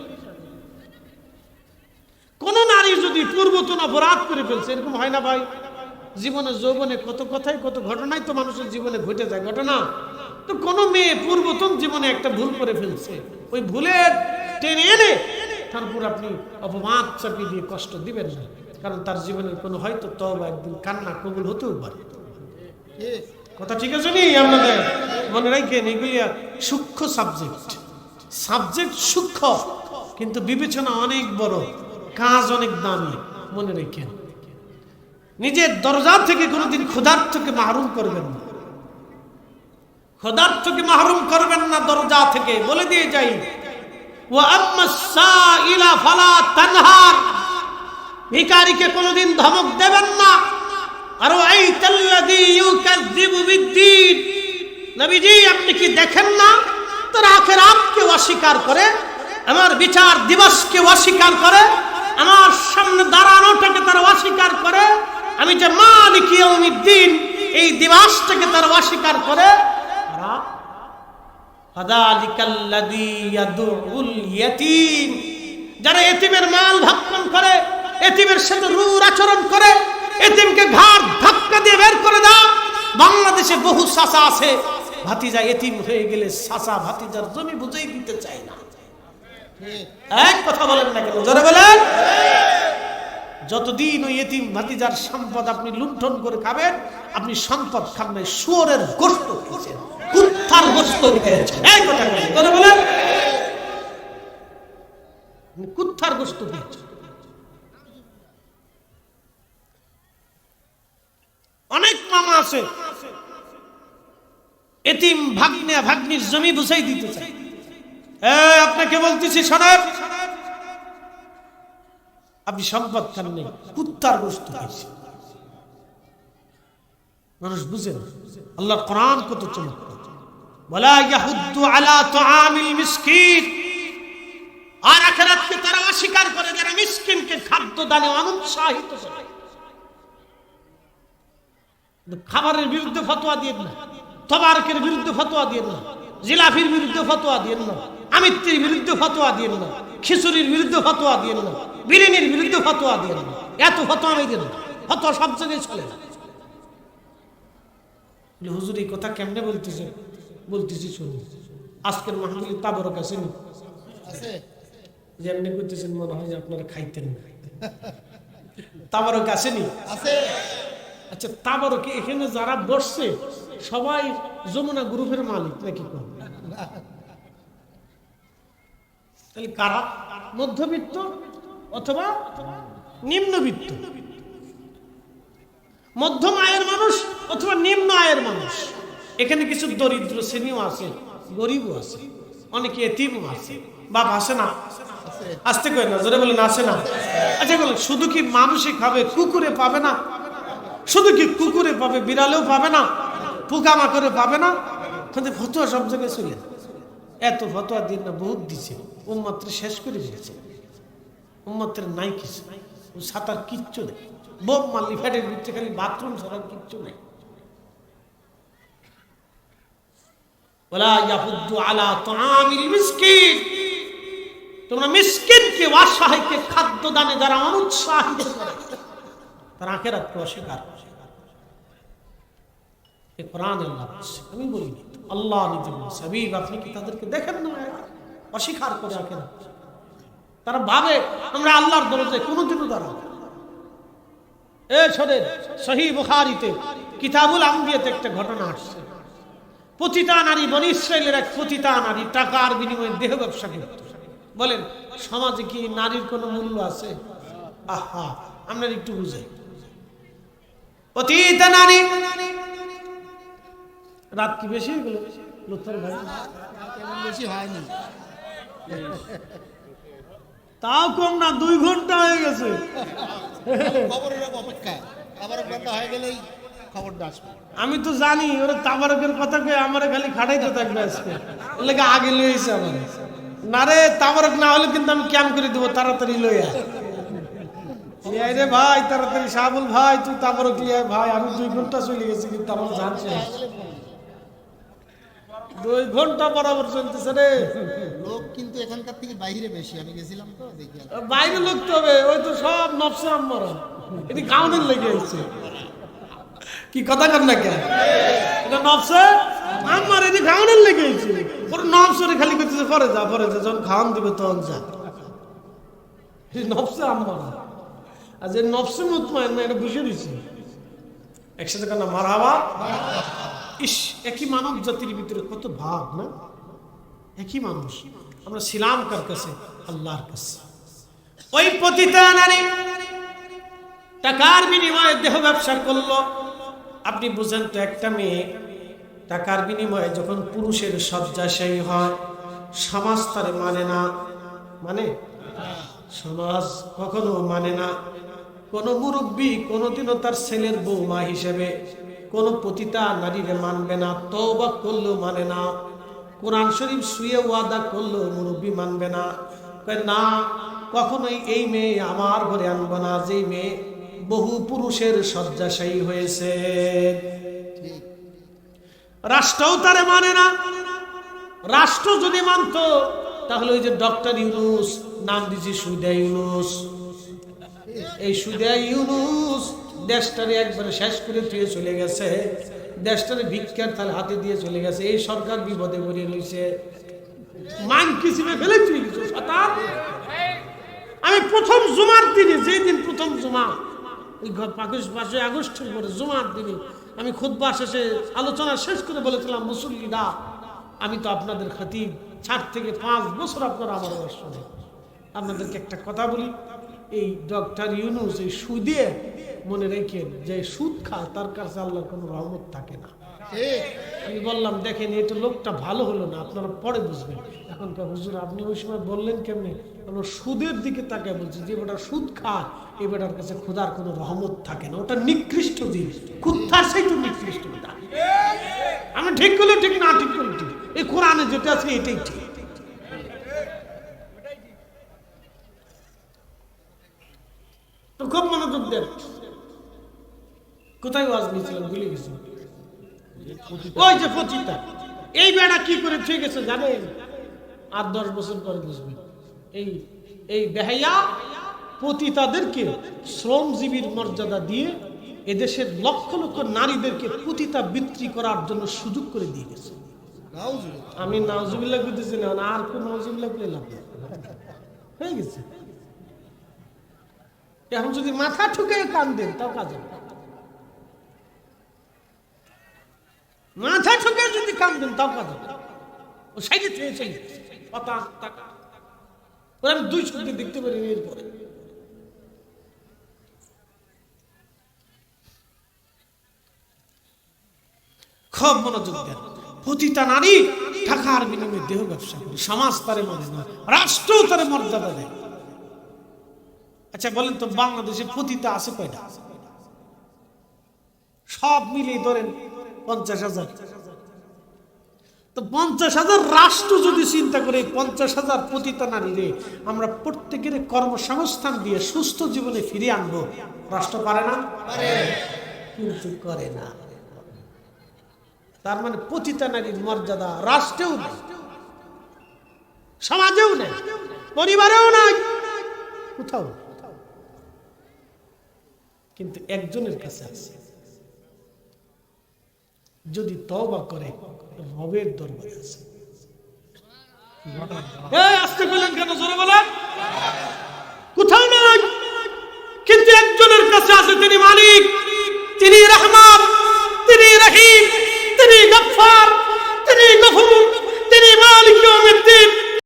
কোন নারী যদি পূর্বতন অপরাধ করে ফেলছে, এরকম হয় না ভাই? জীবনে যৌবনে কত কথাই কত ঘটনাই তো মানুষের জীবনে ঘটে যায়, ঘটনা। তো কোন মেয়ে পূর্বতন জীবনে একটা ভুল করে ফেলছে, ওই ভুলের টেনে এনে তারপর আপনি অপমান চাপিয়ে দিয়ে কষ্ট দিবেন না, কারণ তার জীবনের কোনো হয়তো তওবা একদিন কান্না কবুল হতেও পারে। কথা ঠিক আছে নি? আপনাদের মনে রাখেন, এগুলি সূক্ষ্ম সাবজেক্ট সূক্ষ্ম, কিন্তু বিবেচনা অনেক বড়, কাজ অনেক দামি। মনে রাখেন, নিজের দরজা থেকে কোনোদিন ক্ষুধার্তকে মাহরুম করবেন না, ক্ষুধার্তকে মাহরুম করবেন না দরজা থেকে। বলে দিয়ে যাই, ওয়া আম্মাস সাইলা ফালা তানহার, ভিখারিকে কোনোদিন ধমক দেবেন না। আর আইতাল্লাযী ইউকাযযিবু বিদ্দীন, নবীজি আপনি কি দেখেন না তার আখিরাতকে অস্বীকার করে, আমার বিচার দিবসকে অস্বীকার করে, আমার সামনে দাঁড়ানোটাকে তারা অস্বীকার করে, আমি যে মালিক ইয়াউমিদ্দিন এই দিবসটাকে তারা অস্বীকার করে। ফাযালিকাল্লাযী ইয়াদুল ইয়াতীম, যারা এতিমের মাল ভক্ষণ করে, এতিমের সাথে রূঢ় আচরণ করে, এতিমকে ঘাড় ধাক্কা দিয়ে বের করে দাও। বাংলাদেশে বহু চাচা আছে, ভাতিজা এতিম হয়ে গেলে চাচা ভাতিজার জমি বুঝেই দিতে চায় না। এক কথা বলেন না কেন? জোরে বলেন। যতদিন ওই এতিম ভাতিজার সম্পদ আপনি লুণ্ঠন করে খাবেন, আপনি সম্পদ খান নাই, শুয়োরের গোশত খেয়েছেন, কুত্তার গোশত খেয়েছেন। এই কথা জোরে বলেন, কুত্তার গোশত খেয়েছেন। অনেক মামা আছে এতিম ভাগ্নে ভাগ্নির জমি বুঝাই দিতে চায়। আপনাকে বলতেছি শোনেন, আপনি সম্পদ খান নেই, কুত্তার গোশত খেয়েছেন। মানুষ বুঝে না। আল্লাহর কোরআন কত চমৎকার, ওয়ালা ইয়াহুদ্দু আলা তুআমিল মিসকিন, আর আখিরাতকে তারা অস্বীকার করে, যারা মিসকিনকে খাদ্য দানে অনুৎসাহিত করে। খাবারের বিরুদ্ধে ফতোয়া দিয়ে না, তবারকের বিরুদ্ধে ফতোয়া দিয়ে না, জিলাফির বিরুদ্ধে ফতোয়া দিয়ে না, আমিত্তির বিরুদ্ধে ফতোয়া দিয়ে না, খিচুড়ির বিরুদ্ধে ফতোয়া দিয়ে না, বিরিয়ানির বিরুদ্ধে ফতোয়া দিয়ে না। এত ফতোয়া আমি দিই না, ফতোয়া সব জায়গায় চলে না। হুজুর এই কথা কেমনে বলতেছি শুনি। আজকের মাহফিলে তাবরক আসেনি, যেমনি করতেছেন মনে হয় যে আপনারা খাইতেন না। তাবরক আসেনি? আচ্ছা, তাবরক এখানে যারা বসছে সবাই যমুনা গ্রুপের মালিক নাকি? তাহলে কারা? মধ্যবিত্ত অথবা নিম্নবিত্ত, মধ্যম আয়ের মানুষ অথবা নিম্ন আয়ের মানুষ। এখানে কিছু দরিদ্র শ্রেণীও আছে, গরিবও আছে, অনেকে এতিমও আছে। বাপ আসে না? আসতে কই না, জোরে বলেন আসে না? আচ্ছা বলেন, শুধু কি মানুষই খাবে, কুকুরে পাবে না? শুধু কি কুকুরে পাবে, বিড়ালেও পাবে না, পোকামাকড়ে পাবে না? কিন্তু ফতোয়া সব জায়গায় চলে। এত ফতোয়া দিন না বহুত দিছে, উম্মত শেষ করে দিয়েছে। উম্মতের নাই কিছু, সাঁতার কিচ্ছু নেই, বোম মারলি ফ্যাটের ভিতরে খালি বাথরুম ছাড়া কিচ্ছু নেই। ওয়ালা ইয়াহুদ্দু আলা তুআমিল মিসকিন, তোমরা মিসকিনকে, অসহায়কে খাদ্য দানে যারা অনুৎসাহিত করে তারা আখিরাতকে অস্বীকার করে। এই কোরআন আল্লাহ বলছে, আমি বলিনি, আল্লাহ নিজে বলছে। হাবিব, আপনি কি তাদেরকে দেখেন না অস্বীকার করে আখিরাত? তারা ভাবে আমরা আল্লাহর দরজায় কোনোদিনও দাঁড়াবো। শোনেন, সহিহ বুখারীতে কিতাবুল আম্বিয়াতে একটা ঘটনা আসছে। পতিতা নারী, বনী ইসরাইলের এক পতিতা নারী টাকার বিনিময়ে দেহ ব্যবসা করত। বলেন, সমাজে কি নারীর কোনো মূল্য আছে? আহা, আমরা একটু বুঝাই। পতিতা নারী, রাত কি বেশি হয়ে গেল? লুৎফর ভাই, বেশি হয়নি, তাও কম না, 2 ঘন্টা হয়ে গেছে। খবরের অপেক্ষা, আবার ঘন্টা হয়ে গেলেই খবরটা আসবে। আমি তো জানি ওরা তাবারকের কথা কয়ে আমার খালি খাটাইতে থাকবে আজকে, ওর লাগে আগে লইছে আমার। না রে, তাবারক না হলে কিন্তু আমি ক্যাম্প করে দেবো, তাড়াতাড়ি লইয়া রে ভাই, তাড়াতাড়ি শাহাবুল ভাই তুই তাবারক লিয়া ভাই। আমি 2 ঘন্টা চলে গেছি, কিন্তু আমার জানছে 2 ঘন্টা বরাবর চলতেছে রে। লোক কিন্তু এখানকার থেকে বাইরে বেশি, আমি গেছিলাম তো দেখি। বাইরে লোক তো হবে, ওই তো সব নফসে আম্মার, এটি গাউনের লেগে আসছে। কি কথা কর না কেন? এটা নফসে আম্মার, এটি গাউনের লেগে আসছে। ওর নফসরে খালি করতেছে পরে যা, পরে যা, যখন খাওয়ান দিবে তখন যা। নফসে আম্মার, আর যে নফসে মুতমাইন না, এটা বুঝে দিচ্ছি একসাথে কেন মারহাবা। ইস, একই মানব জাতির ভিতরে কত ভাগ না, একই মানুষ। আমরা ছিলাম কার কাছে? আল্লাহর কাছে। ওই পতিতা নারী টাকার বিনিময়ে দেহ ব্যবসা করলো। আপনি বুঝেন তো, একটা মেয়ে টাকার বিনিময়ে যখন পুরুষের শয্যাশায়ী হয়, সমাজ তারে মানে না। মানে সমাজ কখনো মানে না। কোন মুরব্বী কোনোদিনও তার ছেলের বৌমা হিসেবে কোন পতিতা নারীরে মানবে না। তওবা করলেও মানে না। কোরআন শরীফ শুয়ে ওয়াদা করলেও মুরব্বী মানবে না। কয় না, কখনোই এই মেয়ে আমার ঘরে আনবো না, যেই মেয়ে বহু পুরুষের শয্যাশায়ী হয়েছে। রাষ্ট্রও তারে মানে না। রাষ্ট্র যদি মানত তাহলে ওই যে ডক্টর ইউনূস, নাম দিয়েছি সুদা ইউনূস, এই সুদা ইউনূস দেশটারে একবারে শেষ করে দিয়ে চলে গেছে। দেশটারে ভিক্ষার থাল হাতে দিয়ে চলে গেছে। এই সরকার বিপদে পড়ে রয়েছে, মান কিসিমে ফেলে চলে গেছে। আমি প্রথম জুমার দিনে, যেই দিন প্রথম জুমা, ওই 5 আগস্টের পরে জুমার দিনে আমি খুতবা শেষে আলোচনা শেষ করে বলেছিলাম, মুসল্লিরা, আমি তো আপনাদের খতিব, 4 থেকে 5 বছর আপনারা আমার ওয়াজ শোনেন। আপনাদেরকে একটা কথা বলি, এই ডক্টর ইউনূস এই সুদে মনে রেখেন, যে সুদ খায় তার কাছে আল্লাহর কোনো রহমত থাকে না। আমি বললাম, দেখেন এই তো লোকটা ভালো হলো না, আপনারা পরে বুঝবেন। এখন হুজুর আপনি ওই সময় বললেন কেমনি? সুদের দিকে তাকে বলছি, যে বেটা সুদ খায় এই বেটার কাছে খোদার কোনো রহমত থাকে না, ওটা নিকৃষ্ট জিনিস। কুত্তার সেই তো নিকৃষ্ট। আমি ঠিক করলে ঠিক, না ঠিক করলে ঠিক। এই কোরআনে যেটা আছে এটাই ঠিক। খুব মনোযোগ দেন। কোথায় ওয়াজ নিয়েছিলাম ভুলে গেছি। ওই যে পতিতা, এই বেড়া কি করে ঠিক আছে জানেন? আর 10 বছর পরে বুঝবে। এই বেহাইয়া পতিতাদেরকে শ্রমজীবীর মর্যাদা দিয়ে এদেশের লক্ষ লক্ষ নারীদেরকে পতিতা বিক্রি করার জন্য সুযোগ করে দিয়ে গেছে। আমি নাউজুবিল্লাহ কইতেছি না, আর কোন নাউজুবিল্লাহ বলে লাভ নেই, হয়ে গেছে। এখন যদি মাথা ঠুকে কান দেন তাও কাজ হবে, মাথা ঠুকে যদি কান দেন তাও কাজ হবে। ও সাইডে থেকে চলে কথা টাকা আমি 2 চোখে দেখতে পারি এরপরে। খুব মনোযোগ দেন। পতিতা নারী টাকার বিনিময়ে দেহ ব্যবসা করে, সমাজ তারে মানে না, রাষ্ট্র তারে মর্যাদা দেয়। আচ্ছা বলেন তো বাংলাদেশে পতিতা আছে কয়টা? সব মিলিয়ে ধরেন 50,000। তো 50,000 রাষ্ট্র যদি চিন্তা করে 50,000 পতিতা নারী রে আমরা প্রত্যেকের কর্মসংস্থান দিয়ে সুস্থ জীবনে ফিরিয়ে আনবো, রাষ্ট্র পারে না? কিন্তু করে না। তার মানে পতিতা নারীর মর্যাদা রাষ্ট্রেও নেই, সমাজেও নেই, পরিবারেও নাই, কোথাও। কিন্তু একজনের কাছে আছে, যদি তওবা করে রবের দরবারে আছে। আস্তে বলেন কেন, জোরে বলেন। কোথাও নাই, কিন্তু একজনের কাছে আছে, তিনি মালিক, তিনি রহমান।